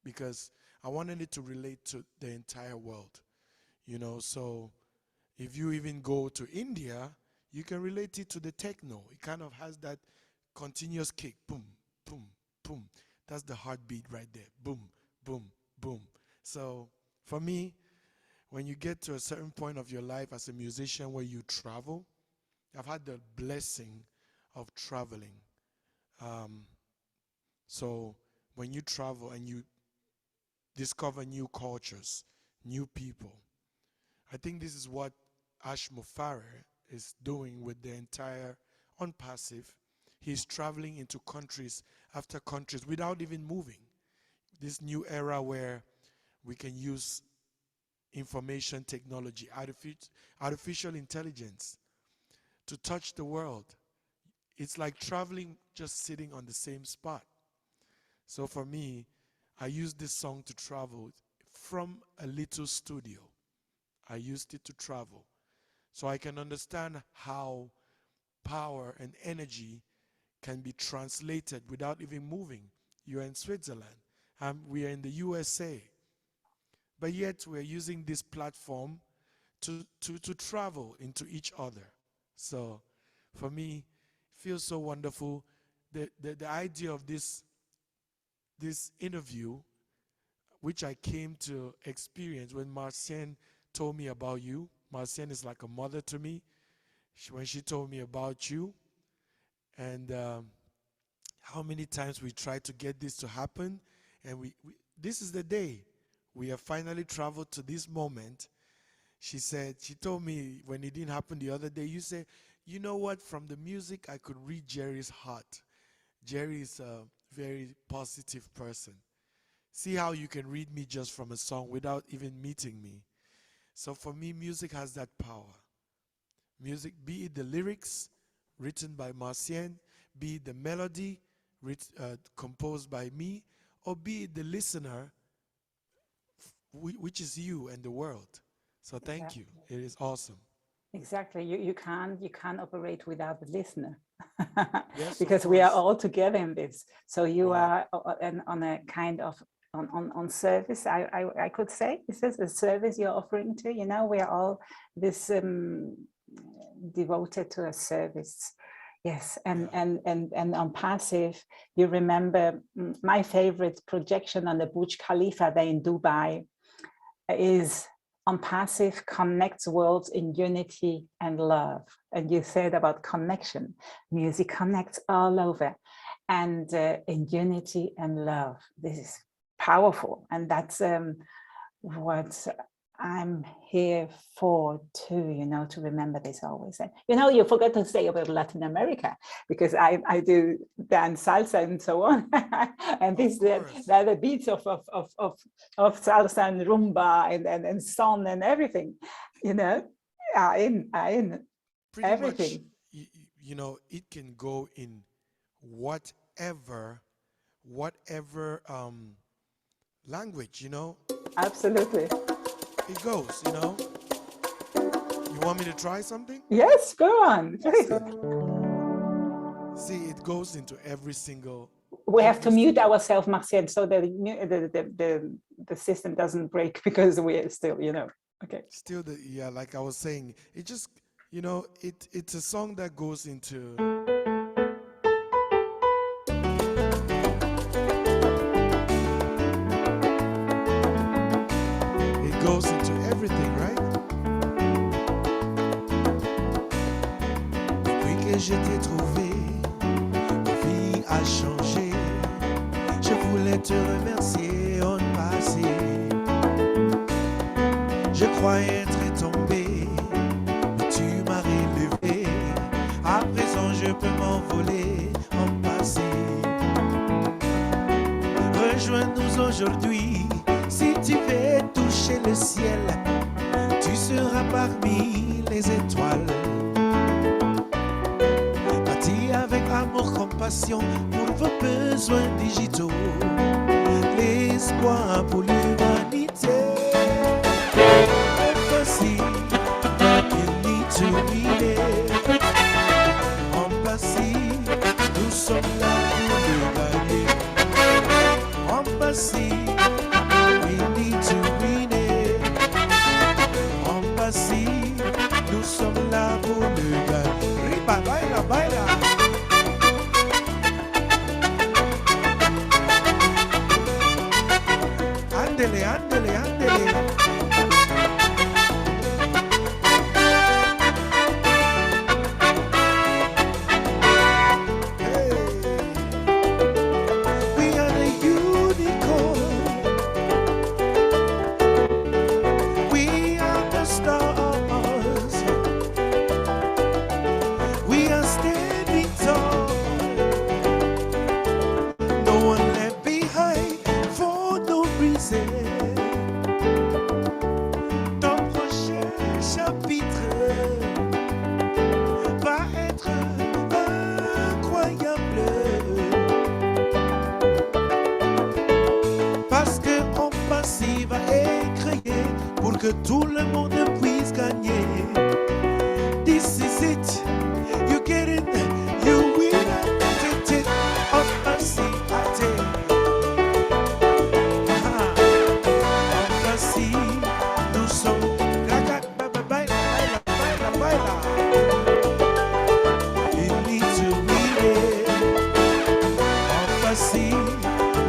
because I wanted it to relate to the entire world, you know. So if you even go to India, you can relate it to the techno. It kind of has that continuous kick, boom, boom, boom. That's the heartbeat right there, boom, boom, boom. So for me, when you get to a certain point of your life as a musician where you travel, I've had the blessing of traveling. So when you travel and you discover new cultures, new people, I think this is what Ash Mufare is doing with the entire ONPASSIVE. He's traveling into countries after countries without even moving. This new era where we can use information technology, artificial intelligence to touch the world. It's like traveling, just sitting on the same spot. So for me, I use this song to travel from a little studio. I used it to travel. So I can understand how power and energy can be translated without even moving. You're in Switzerland. We are in the USA. But yet we're using this platform to travel into each other. So for me, it feels so wonderful. The idea of this interview, which I came to experience when Marcienne told me about you. Marcienne is like a mother to me. When she told me about you, and how many times we tried to get this to happen, and this is the day we have finally traveled to this moment. She told me when it didn't happen the other day, you said, you know what, from the music I could read Jerry's heart. Jerry is a very positive person. See how you can read me just from a song without even meeting me. So for me, music has that power. Music, be it the lyrics written by Marcienne, be it the melody composed by me, or be it the listener, which is you and the world. So thank you. It is awesome. Exactly. You can't operate without the listener. Yes, because we are all together in this. So you are on a kind of on service, I could say. Is this a service you're offering to? You know, we are all this devoted to a service. Yes, and on passive, you remember my favorite projection on the Burj Khalifa there in Dubai is on passive connects worlds in unity and love. And you said about connection, music connects all over, and in unity and love. This is powerful, and that's what I'm here for too, you know, to remember this always. And, you know, you forgot to say about Latin America, because I do dance salsa and so on. And these they're the beats of salsa and rumba and son and everything, you know, are in pretty everything. Much, you know, it can go in whatever language, you know. Absolutely. It goes, you know. You want me to try something? Yes, go on. See, it goes into every single. We have to mute ourselves, Marcienne, so that the system doesn't break, because we're still, you know. Okay. Still, like I was saying, it just, you know, it's a song that goes into. Goes into everything, right? Depuis que je t'ai trouvé, ma vie a changé. Je voulais te remercier en passé. Je croyais être tombé, mais tu m'as relevé. À présent, je peux m'envoler en passé. Rejoins-nous aujourd'hui. Si tu veux toucher le ciel, tu seras parmi les étoiles. Bâti avec amour, compassion pour vos besoins digitaux. L'espoir pour l'humanité. Voici, il need to be there. En passive, nous sommes là pour le gagner. En passive. Nous sommes là pour le gars. Riba, baila, baila. Ándele, ándele, ándele. Hey. We are the unicorn. We are the stars. No one left behind for no reason. que tout le monde puisse gagner. This is it, you get it, you win it, unpassivity. Unpassivity, nous sommes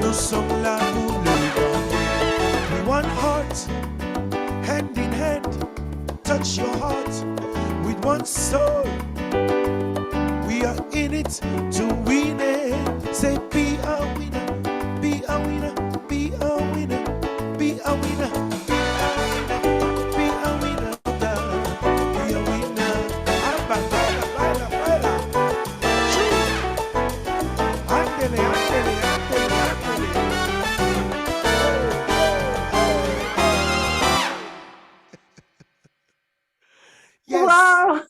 nous sommes là pour le gagner. We one heart, hand in hand, touch your heart with one soul. We are in it to win it. Say be a winner, be a winner, be a winner, be a winner, be a winner, be a winner, be a winner. Baila, baila, baila. Ándele, ándele, ándele, ándele. Yes. Wow.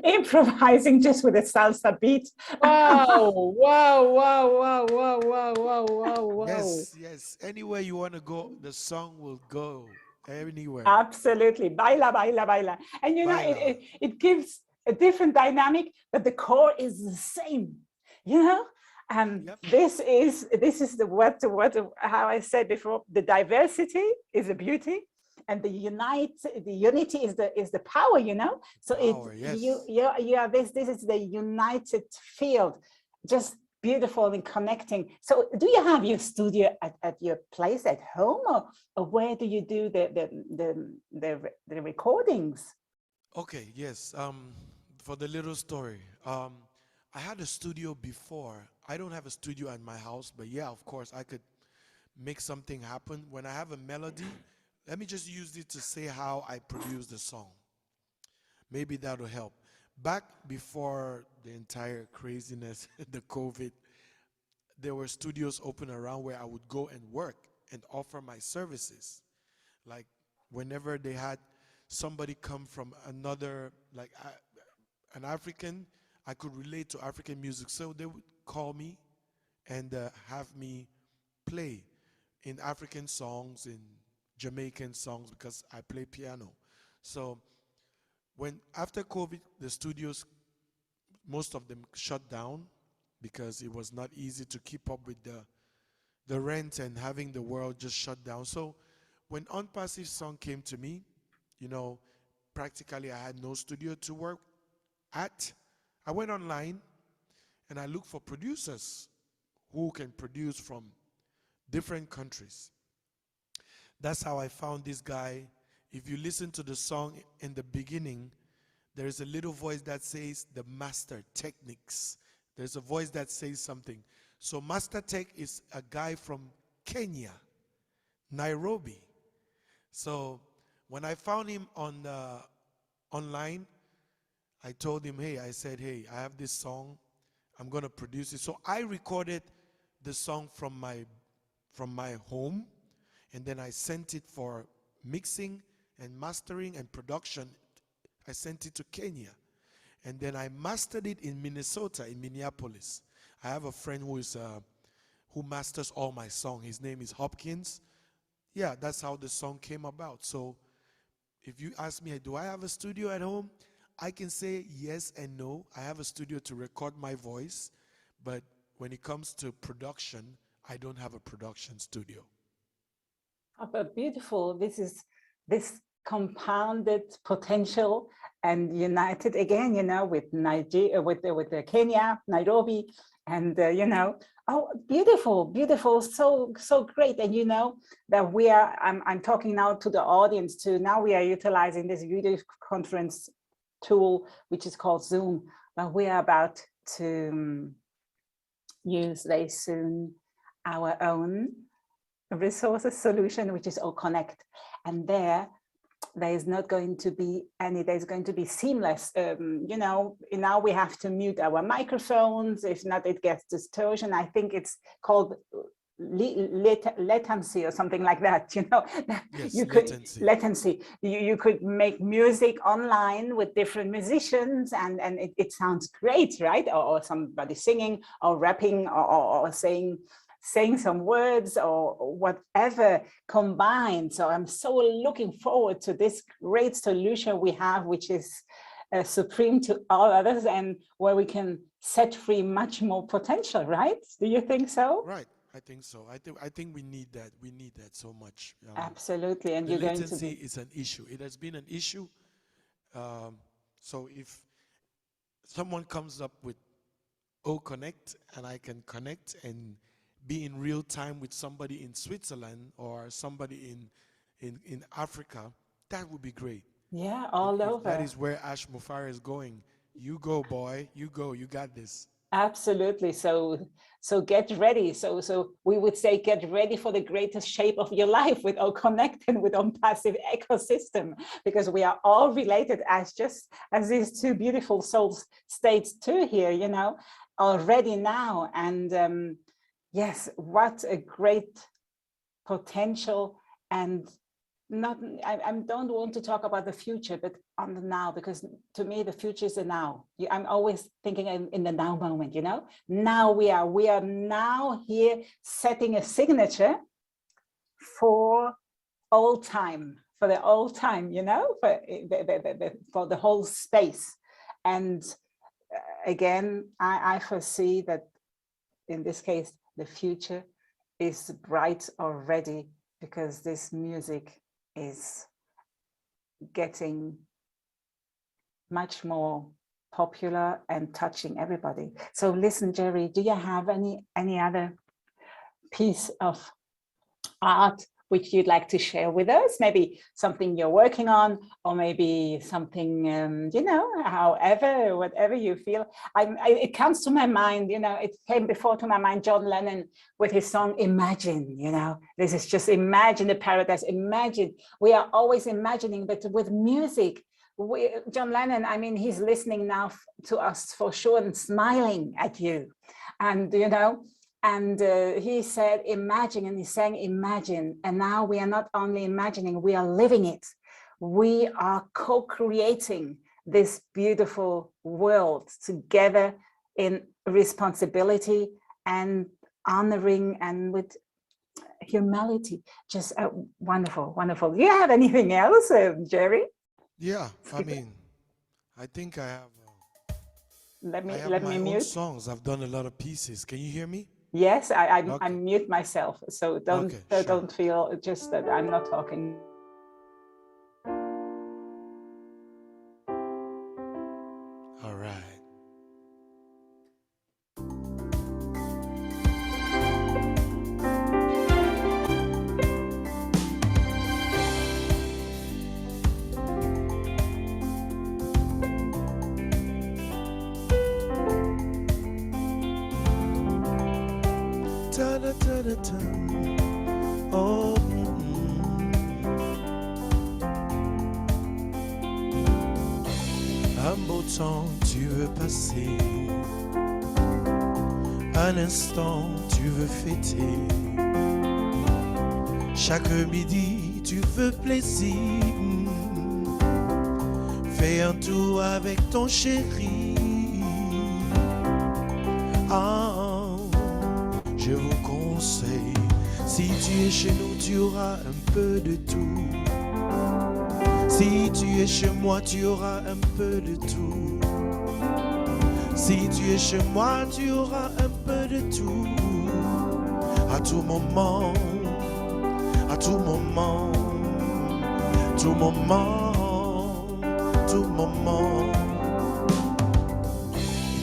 Improvising just with a salsa beat. Wow, wow, wow, wow, wow, wow, wow, wow, wow. Yes, yes. Anywhere you want to go, the song will go. Anywhere. Absolutely. Baila, baila, baila. And you know, Baila. it gives a different dynamic, but the core is the same, you know? Yep. This is the how I said before, the diversity is the beauty, and the unity is the power, you know? So Power, yes. you are this is the united field, just beautiful and connecting. So do you have your studio at your place at home, or where do you do the recordings? Okay, yes. For the little story, I had a studio before. I don't have a studio at my house, but yeah, of course, I could make something happen. When I have a melody, let me just use it to say how I produce the song. Maybe that'll help. Back before the entire craziness, the COVID, there were studios open around where I would go and work and offer my services. Like whenever they had somebody come from another, like an African, I could relate to African music. So they would call me and have me play in African songs, in Jamaican songs, because I play piano. So after COVID, the studios, most of them shut down because it was not easy to keep up with the rent and having the world just shut down. So when ONPASSIVE song came to me, you know, practically I had no studio to work at. I went online and I looked for producers who can produce from different countries. That's how I found this guy. If you listen to the song in the beginning, there is a little voice that says the master techniques. There's a voice that says something. So Master Tech is a guy from Kenya, Nairobi. So when I found him on online, I told him, hey, I said, hey, I have this song. I'm going to produce it. So I recorded the song from my home, and then I sent it for mixing and mastering and production. I sent it to Kenya. And then I mastered it in Minnesota, in Minneapolis. I have a friend who masters all my songs. His name is Hopkins. Yeah, that's how the song came about. So if you ask me, do I have a studio at home? I can say yes and no. I have a studio to record my voice, but when it comes to production, I don't have a production studio. Oh, but beautiful. This is this compounded potential and united again, you know, with Nigeria, with the Kenya, Nairobi, and you know, oh, beautiful, beautiful, so great. And you know that I'm talking now to the audience too. Now we are utilizing this video conference tool, which is called Zoom, but we are about to use very soon our own resources solution, which is all connect, and there is not going to be there's going to be seamless, you know, now we have to mute our microphones, if not it gets distortion. I think it's called latency or something like that, you know. Yes, you could latency. You could make music online with different musicians, and it sounds great, right? Or somebody singing or rapping or saying saying some words or whatever combined. So I'm so looking forward to this great solution we have, which is supreme to all others, and where we can set free much more potential, right? Do you think so? Right. I think so. I think we need that. We need that so much. Absolutely. And the you're going to latency is an issue. It has been an issue. So if someone comes up with O-Connect and I can connect and be in real time with somebody in Switzerland or somebody in Africa, that would be great. Yeah, all over. That is where Ash Mufara is going. You go, boy. You go. You got this. Absolutely. So get ready. So we would say get ready for the greatest shape of your life with O-Connect and with ONPASSIVE ecosystem, because we are all related as these two beautiful souls states too here, you know, already now. And yes, what a great potential. And I don't want to talk about the future, but on the now, because to me, the future is the now. I'm always thinking in the now moment, you know. Now we are now here setting a signature for old time, for the old time, you know, for the whole space. And again, I foresee that in this case, the future is bright already, because this music is getting much more popular and touching everybody. So listen, Jerry, do you have any other piece of art which you'd like to share with us? Maybe something you're working on, or maybe something, you know, however, whatever you feel. It comes to my mind, you know, it came before to my mind, John Lennon with his song, Imagine, you know, this is just imagine the paradise, imagine. We are always imagining, but with music, John Lennon, I mean, he's listening now to us for sure and smiling at you. And, you know, and he said, imagine, and he sang imagine. And now we are not only imagining, we are living it. We are co-creating this beautiful world together in responsibility and honoring and with humility. Just wonderful, wonderful. Do you have anything else, Jerry? Yeah, I mean, I think I have. Let me my own mute. songs. I've done a lot of pieces. Can you hear me? Yes, I Okay. mute myself, so don't Okay, don't feel just that I'm not talking. All right. Oh, un beau temps tu veux passer, un instant tu veux fêter, chaque midi tu veux plaisir, fais un tour avec ton chéri. Je vous conseille, si tu es chez nous, tu auras un peu de tout. Si tu es chez moi, tu auras un peu de tout. Si tu es chez moi, tu auras un peu de tout. À tout moment, à tout moment, tout moment, tout moment.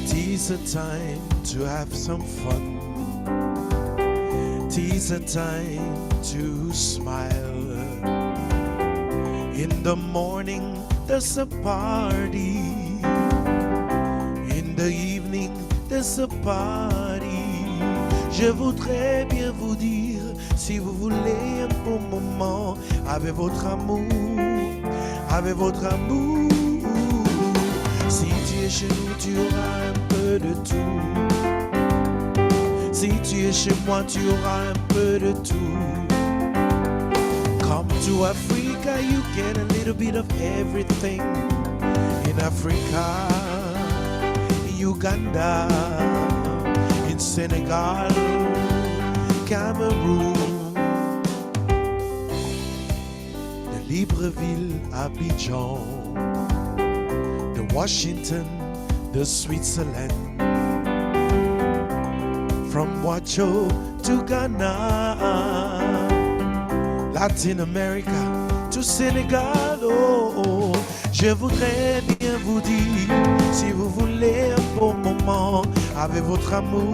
It is a time to have some fun. It is a time to smile. In the morning there's a party. In the evening there's a party. Je voudrais bien vous dire, si vous voulez un bon moment, avec votre amour, avec votre amour. Si tu es chez nous, tu auras un peu de tout. Si tu es chez moi, tu auras un peu de tout. Come to Africa, you get a little bit of everything. In Africa, in Uganda, in Senegal, Cameroon, de Libreville, Abidjan, de Washington, de Switzerland, from Huacho to Ghana, Latin America to Sénégal. Oh, oh. Je voudrais bien vous dire, si vous voulez un bon moment, avec votre amour,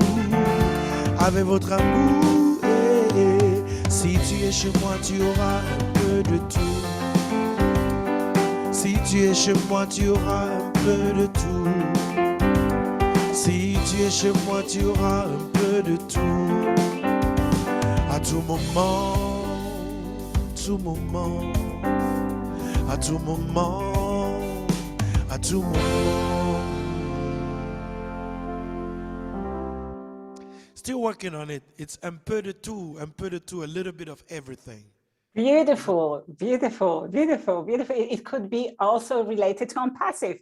avec votre amour. Eh, eh. Si tu es chez moi, tu auras un peu de tout. Si tu es chez moi, tu auras un peu de tout. Si tu es chez moi, tu auras un peu de tout. À tout moment, tout moment, à tout moment, à tout moment. Still working on it. It's un peu de tout, a little bit of everything. Beautiful, beautiful, beautiful, beautiful. It could be also related to ONPASSIVE.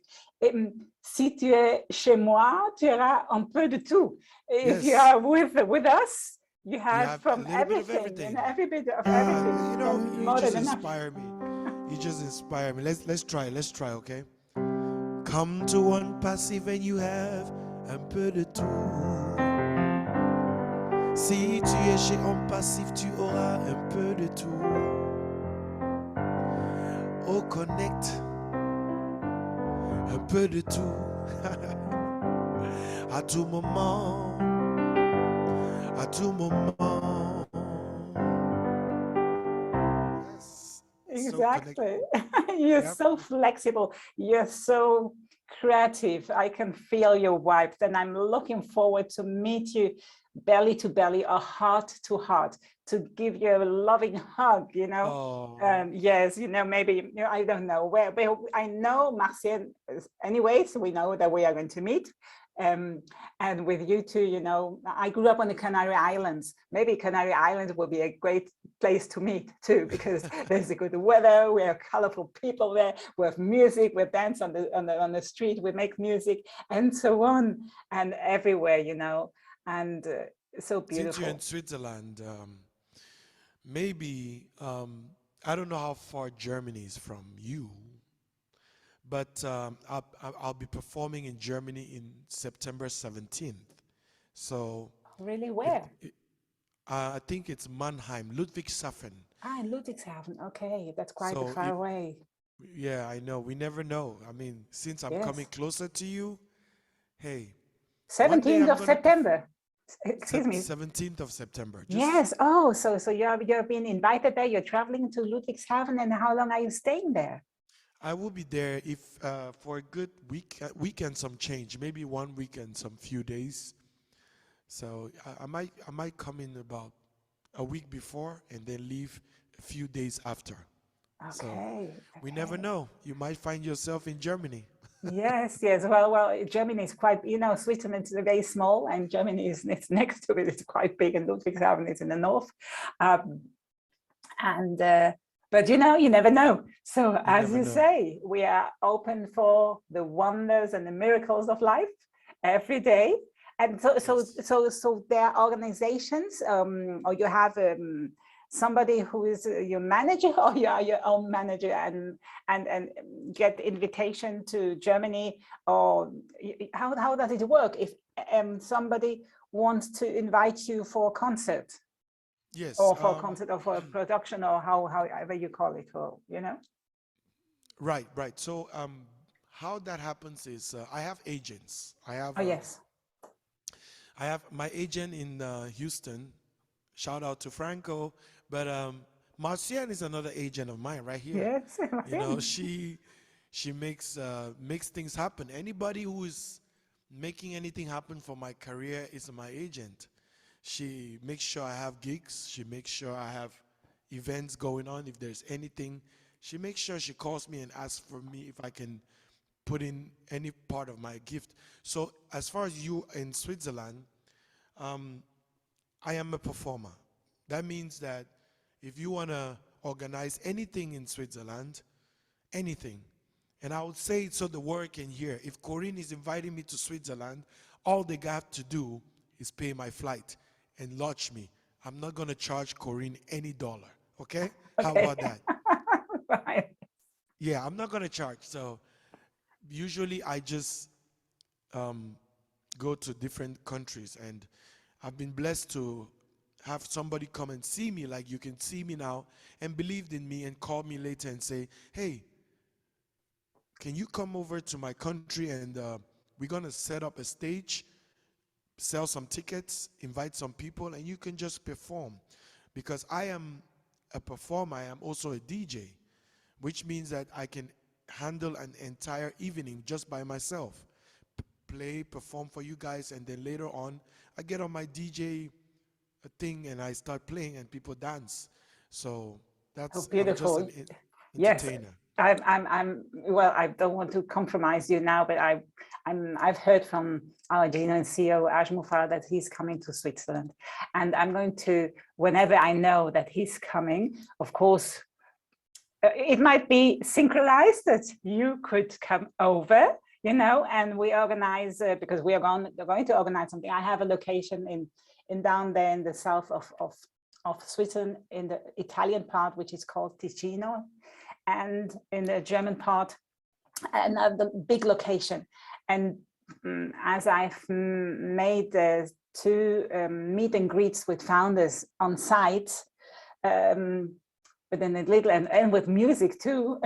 Si tu es chez moi, tu auras un peu de tout. If you are with us, you have from everything, and every bit of everything. You know, you just enough. inspire me. You just inspire me. Let's try, okay? Come to ONPASSIVE and you have un peu de tout. Si tu es chez ONPASSIVE, tu auras un peu de tout. Oh, connect, un peu de tout. À tout moment, à tout moment. Yes. Exactly. You're so flexible. You're so creative. I can feel your vibes, and I'm looking forward to meet you belly to belly or heart to heart, to give you a loving hug, you know. Yes, you know, maybe, you know, I don't know where, but I know Marcienne, anyways, we know that we are going to meet. And with you too, you know, I grew up on the Canary Islands. Maybe Canary Islands will be a great place to meet too, because there's a good weather, we have colorful people there, we have music, we dance on the street, we make music, and so on, and everywhere, you know. And so beautiful. Since you're in Switzerland, maybe, I don't know how far Germany is from you, but I'll be performing in Germany in September 17th. So really, where? I think it's Mannheim, Ludwigshafen. Ah, Ludwigshafen. Okay, that's quite far away. Yeah, I know. We never know. I mean, since I'm coming closer to you, hey. 17th of September. Excuse me. 17th of September. Yes. Oh, so you're being invited there. You're traveling to Ludwigshafen, and how long are you staying there? I will be there if for a good week and some change, maybe 1 week and some few days. So I might come in about a week before and then leave a few days after. Okay. So we never know. You might find yourself in Germany. Yes, yes. Well, Germany is quite, you know, Switzerland is very small, and Germany is next to it. It's quite big, and Ludwigshafen is in the north. But you know, you never know. So as you say, we are open for the wonders and the miracles of life every day. And so there are organizations, or you have somebody who is your manager, or you are your own manager, and get invitation to Germany, or how does it work if somebody wants to invite you for a concert? Yes. Or for a concert, or for a production, or however you call it, or, you know? Right. So how that happens is I have agents. I have. Oh, yes. I have my agent in Houston. Shout out to Franco. But Marcienne is another agent of mine right here. Yes. You know, she makes things happen. Anybody who is making anything happen for my career is my agent. She makes sure I have gigs. She makes sure I have events going on. If there's anything, she makes sure she calls me and asks for me if I can put in any part of my gift. So as far as you in Switzerland, I am a performer. That means that if you want to organize anything in Switzerland, anything, and I would say it so the world can hear, if Corinne is inviting me to Switzerland, all they got to do is pay my flight and lodge me. I'm not going to charge Corinne any dollar. Okay? Okay. How about that? Right. Yeah, I'm not going to charge. So usually I just go to different countries, and I've been blessed to have somebody come and see me like you can see me now and believed in me and called me later and say, hey, can you come over to my country and we're going to set up a stage, sell some tickets, invite some people, and you can just perform. Because I am a performer, I am also a DJ, which means that I can handle an entire evening just by myself. Play, perform for you guys, and then later on, I get on my DJ thing and I start playing and people dance. So that's, I'm just beautiful. an Yes. entertainer. Well, I don't want to compromise you now, but I've heard from our Gino and CEO Ajmufar that he's coming to Switzerland, and I'm going to, whenever I know that he's coming, of course, it might be synchronized that you could come over, you know, and we organize because we are going to organize something. I have a location in down there in the south of Switzerland, in the Italian part, which is called Ticino, and in the German part, another big location. And as I've made 2 meet and greets with founders on site, within a little, and with music too.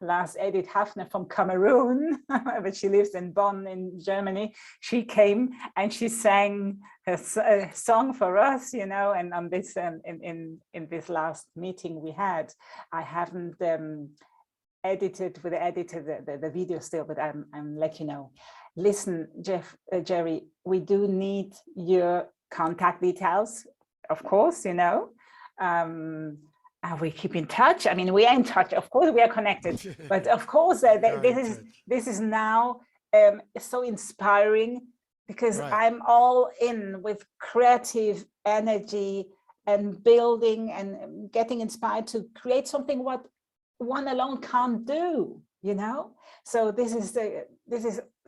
Last Edith Hafner from Cameroon, but she lives in Bonn in Germany. She came and she sang a song for us, you know, and on this in this last meeting we had, I haven't edited with the editor the video still, but I'm let you know. Listen, Jerry, we do need your contact details, of course, you know. We keep in touch. I mean, we are in touch. Of course, we are connected. But of course, this is now so inspiring, because I'm all in with creative energy and building and getting inspired to create something what one alone can't do. You know. So this is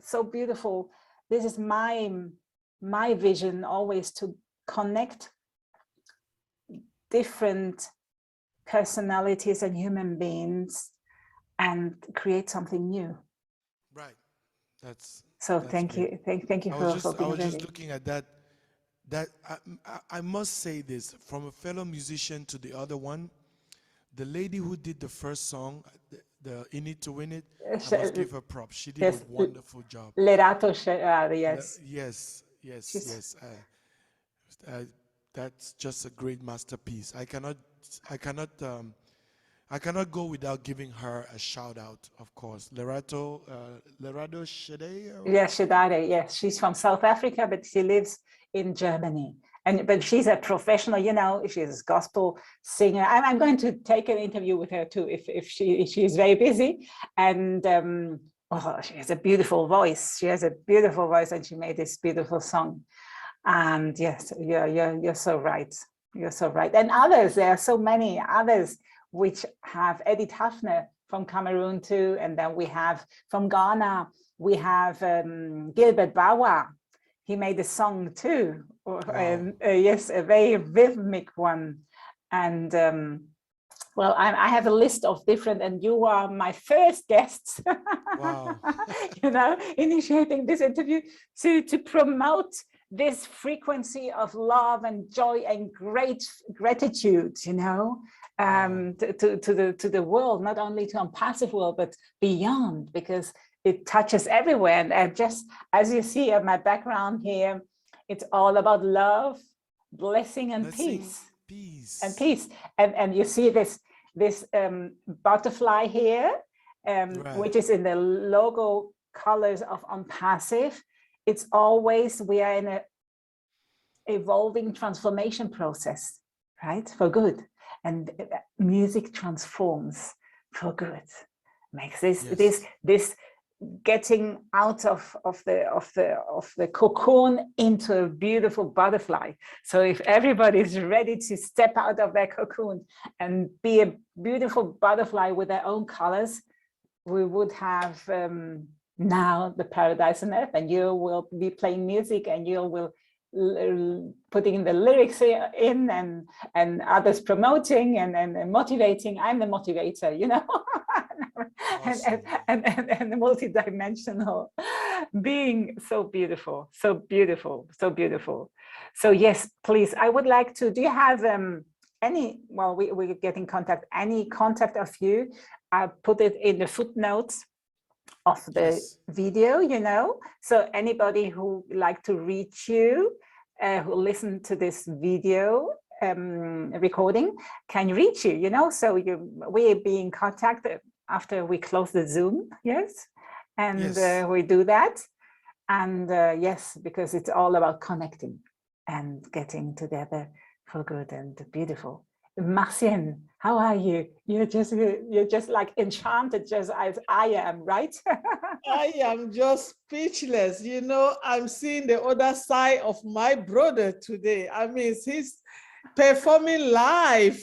so beautiful. This is my vision always, to connect different personalities and human beings and create something new. Right. That's thank you. Thank you for being I was ready. just looking at that. That I must say this, from a fellow musician to the other one, the lady who did the first song, the In It to Win It, I must give her props. She did a wonderful job. Lerato, yes. Yes. That's just a great masterpiece. I cannot go without giving her a shout out, of course. Lerado Shade? Yes, Shadare, yes. She's from South Africa, but she lives in Germany. But she's a professional, you know, she's a gospel singer. I'm going to take an interview with her too, if she is very busy. And she has a beautiful voice. She has a beautiful voice, and she made this beautiful song. And yes, you're so right. You're so right. And others, there are so many others which have Edith Hafner from Cameroon too. And then we have from Ghana, we have Gilbert Bawa. He made a song too. Wow. Yes, a very rhythmic one. And well, I have a list of different, and you are my first guests, wow. You know, initiating this interview to promote this frequency of love and joy and great gratitude, you know, to the world, not only to ONPASSIVE world, but beyond, because it touches everywhere. And just as you see at my background here, it's all about love, blessing, and peace. And you see this butterfly here, which is in the logo colors of ONPASSIVE. It's always, we are in a evolving transformation process, right? For good. And music transforms for good. Makes this getting out of the cocoon into a beautiful butterfly. So if everybody is ready to step out of their cocoon and be a beautiful butterfly with their own colors, we would have now the paradise on earth, and you will be playing music, and you will putting the lyrics in and others promoting and motivating. I'm the motivator, you know. Awesome. and multi-dimensional being. So beautiful, so beautiful, so beautiful. So yes, please, I would like to, do you have any, well, we get in contact, any contact of you? I put it in the footnotes of the video, you know, so anybody who like to reach you, who listen to this video recording can reach you, you know, so we'll be in contact after we close the Zoom, yes, and we do that, and yes, because it's all about connecting and getting together for good and beautiful. Marcienne, how are you? You're just like enchanted, just as I am, right? I am just speechless. You know, I'm seeing the other side of my brother today. I mean, he's performing live.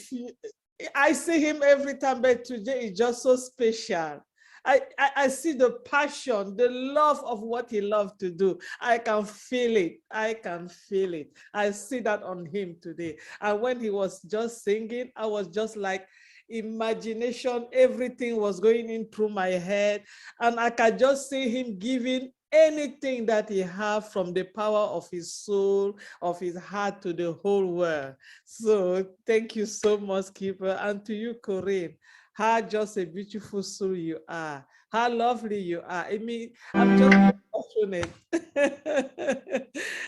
I see him every time, but today is just so special. I see the passion, the love of what he loved to do. I can feel it. I can feel it. I see that on him today. And when he was just singing, I was just like, imagination, everything was going in through my head. And I could just see him giving anything that he had from the power of his soul, of his heart to the whole world. So thank you so much, Skeeper. And to you, Corinne. How just a beautiful soul you are. How lovely you are. I mean, I'm just passionate.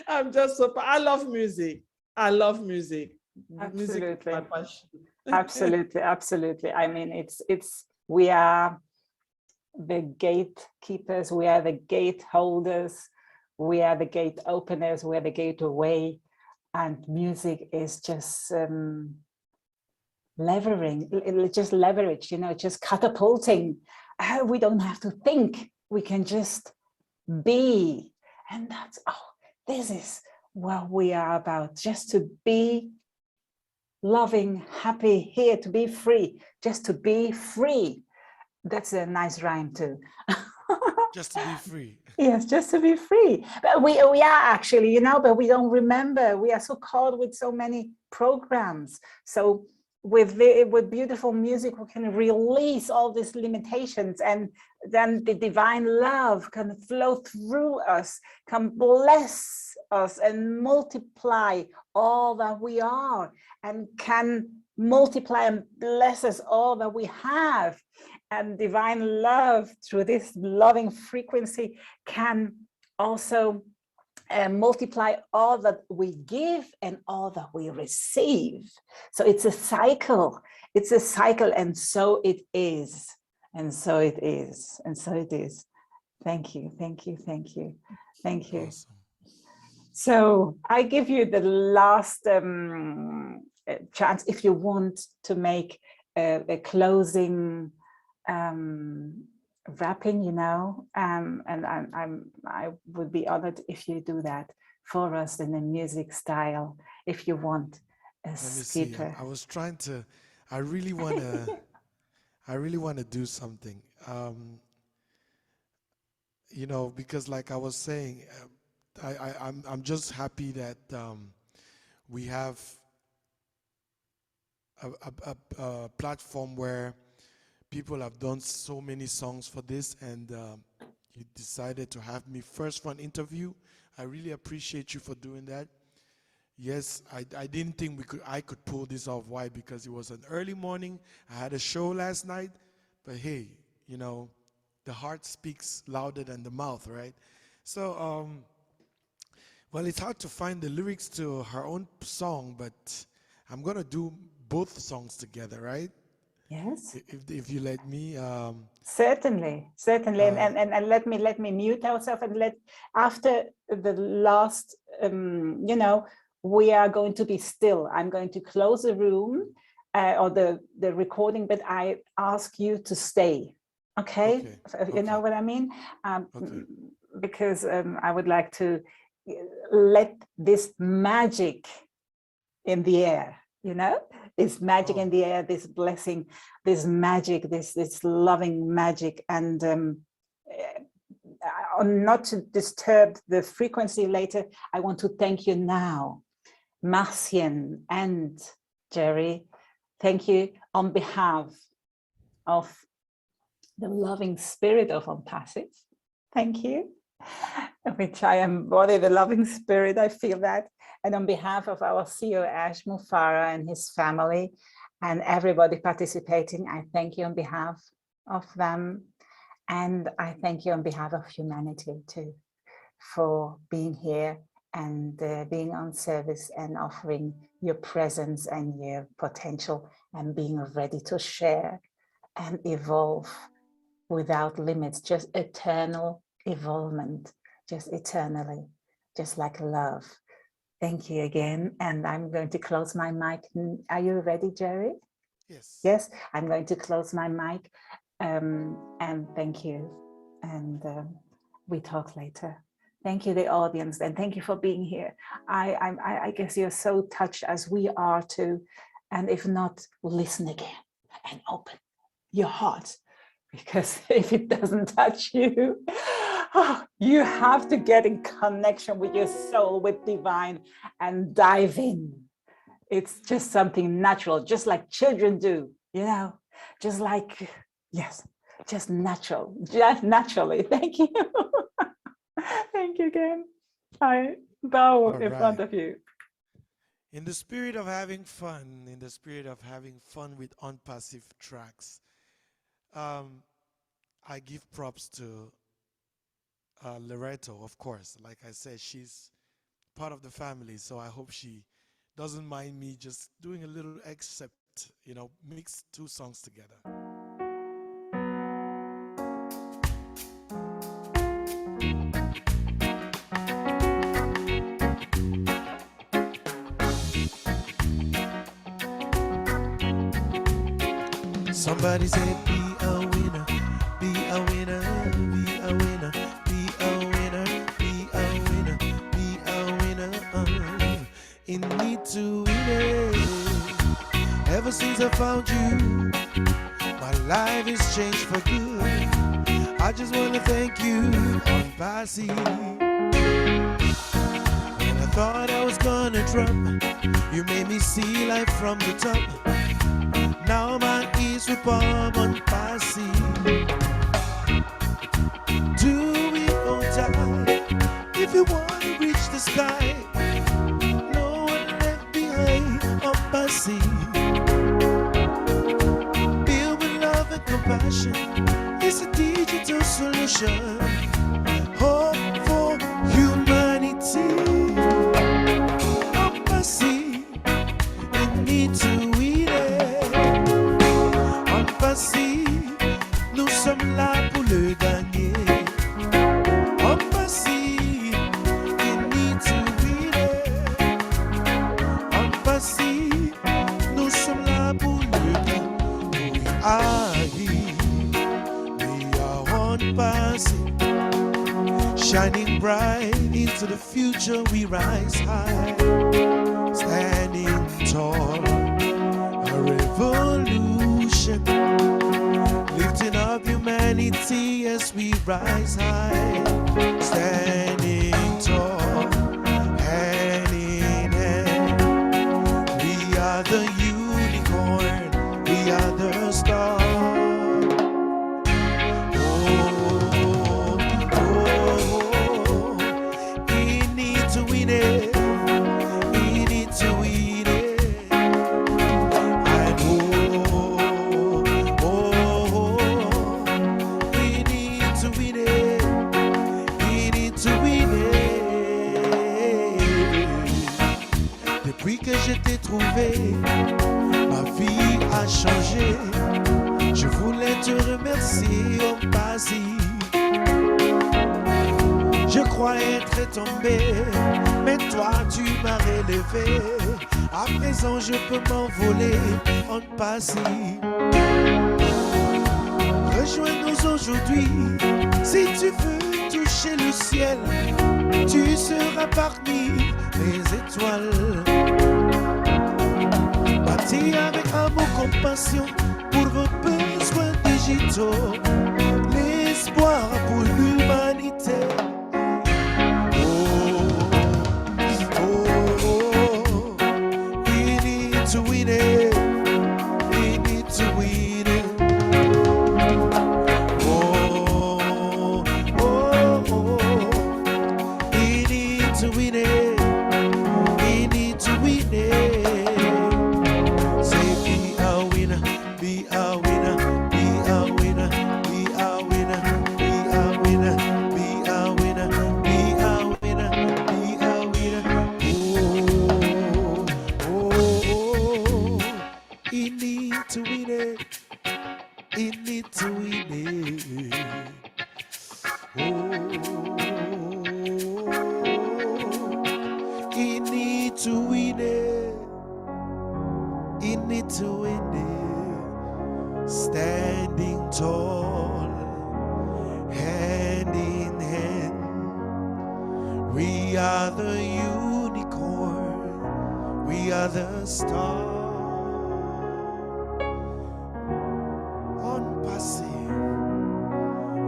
I'm just so, I love music. I love music. Music is my passion. Absolutely, absolutely. I mean, we are the gatekeepers, we are the gate holders, we are the gate openers, we are the gateway, and music is just leverage, you know, just catapulting. We don't have to think, we can just be. And that's, this is what we are about, just to be loving, happy, here to be free, just to be free. That's a nice rhyme too. Just to be free. Yes, just to be free. But we are actually, you know, but we don't remember. We are so caught with so many programs. So with beautiful music, we can release all these limitations, and then the divine love can flow through us, can bless us and multiply all that we are, and can multiply and bless us all that we have. And divine love through this loving frequency can also multiply all that we give and all that we receive. So it's a cycle, and so it is, and so it is, and so it is. Thank you, thank you, thank you, thank you. Awesome. So I give you the last chance if you want to make a closing wrapping, you know, and I would be honored if you do that for us in a music style, if you want. Let me see. I was trying to. I really want to do something. You know, because like I was saying, I'm just happy that we have a platform where people have done so many songs for this, and you decided to have me first for an interview. I really appreciate you for doing that. Yes, I didn't think I could pull this off. Why? Because it was an early morning. I had a show last night, but hey, you know, the heart speaks louder than the mouth, right? So, well, it's hard to find the lyrics to her own song, but I'm gonna do both songs together, right? Yes. If you let me. Certainly, and let me mute ourselves, and after the last, you know, we are going to be still. I'm going to close the room or the recording, but I ask you to stay. Okay, you know what I mean? Because I would like to let this magic in the air, you know, this magic in the air, this blessing, this magic, this loving magic, and not to disturb the frequency later, I want to thank you now, Marcienne and Jerry. Thank you on behalf of the loving spirit of ONPASSIVE. Thank you, which I embody the loving spirit, I feel that. And on behalf of our CEO, Ash Mufara and his family, and everybody participating, I thank you on behalf of them. And I thank you on behalf of humanity too, for being here and being on service and offering your presence and your potential and being ready to share and evolve without limits, just eternal evolvement, just eternally, just like love. Thank you again. And I'm going to close my mic. Are you ready, Jerry? Yes. Yes, I'm going to close my mic. And thank you. And we talk later. Thank you, the audience, and thank you for being here. I guess you're so touched as we are too. And if not, listen again and open your heart, because if it doesn't touch you, you have to get in connection with your soul, with divine, and dive in. It's just something natural, just like children do, you know, just like, yes, just natural, just naturally. Thank you. Thank you again. I bow in front of you. In the spirit of having fun, with ONPASSIVE tracks, I give props to Loretto, of course. Like I said, she's part of the family, so I hope she doesn't mind me just doing a little excerpt, you know, mix two songs together. Somebody said, be a winner, be a winner, be a winner, be a winner, be a winner, be a winner. In need to win it. Ever since I found you, my life has changed for good. I just want to thank you, ONPASSIVE. When I thought I was gonna drop, you made me see life from the top. Now my ears will palm ONPASSIVE. Do it on time if you want to reach the sky. No one left behind, ONPASSIVE. Built with love and compassion, it's a digital solution. Hope for humanity. ONPASSIVE, in need to win it. ONPASSIVE, nous sommes là pour le gagner. ONPASSIVE, in need to win it. ONPASSIVE, nous sommes là pour le gagner. We are here, we are ONPASSIVE. Shining bright into the future, we rise high. Standing tall, a revolution. Lifting up humanity as we rise high. Standing tall, hand in hand. We are the unicorn, we are the star. We need to win it. We need to win it. I know. We need to win it. We need to win it. Depuis que je t'ai trouvé, ma vie a changé. Je voulais te remercier, ONPASSIVE. Je croyais être tombé, mais toi tu m'as relevé. À présent je peux m'envoler, ONPASSIVE. Rejoins-nous aujourd'hui, si tu veux toucher le ciel, tu seras parmi les étoiles. Bâti avec amour, compassion pour vos besoins digitaux, l'espoir pour l'humanité. win it. He need to win it. Oh, oh, oh. He need to win it. He need to win it. Say be a winner, be a winner, be a winner, be a winner, be a winner, be a winner, be a winner, be a winner. Oh, oh, oh. He need to win it. He need to win it. Oh, he need to win it. He need to win it. Standing tall, hand in hand. We are the unicorn. We are the star. ONPASSIVE.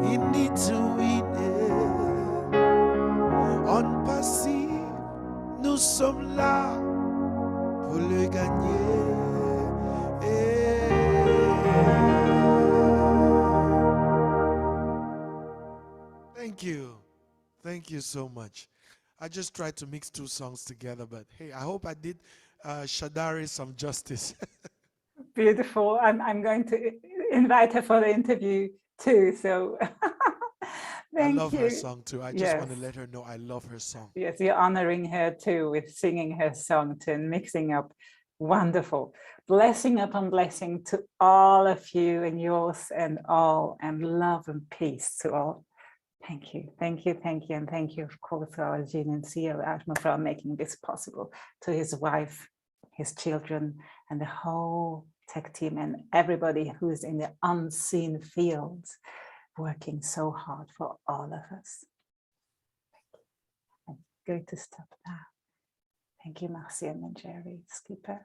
He need to win it. ONPASSIVE. Nous sommes là pour le gagner. Thank you. Thank you so much. I just tried to mix two songs together, but hey, I hope I did Shadari some justice. Beautiful. I'm going to invite her for the interview too. So I love thank her you. song too. I just Yes. want to let her know I love her song. Yes, you're honoring her too with singing her song too and mixing up. Wonderful. Blessing upon blessing to all of you and yours and all, and love and peace to all. Thank you, thank you, thank you, and thank you, of course, to our Gene CEO, Ashma, for making this possible, to his wife, his children, and the whole tech team, and everybody who's in the unseen fields, working so hard for all of us. I'm going to stop now. Thank you, Marcienne and Jerry, Skeeper.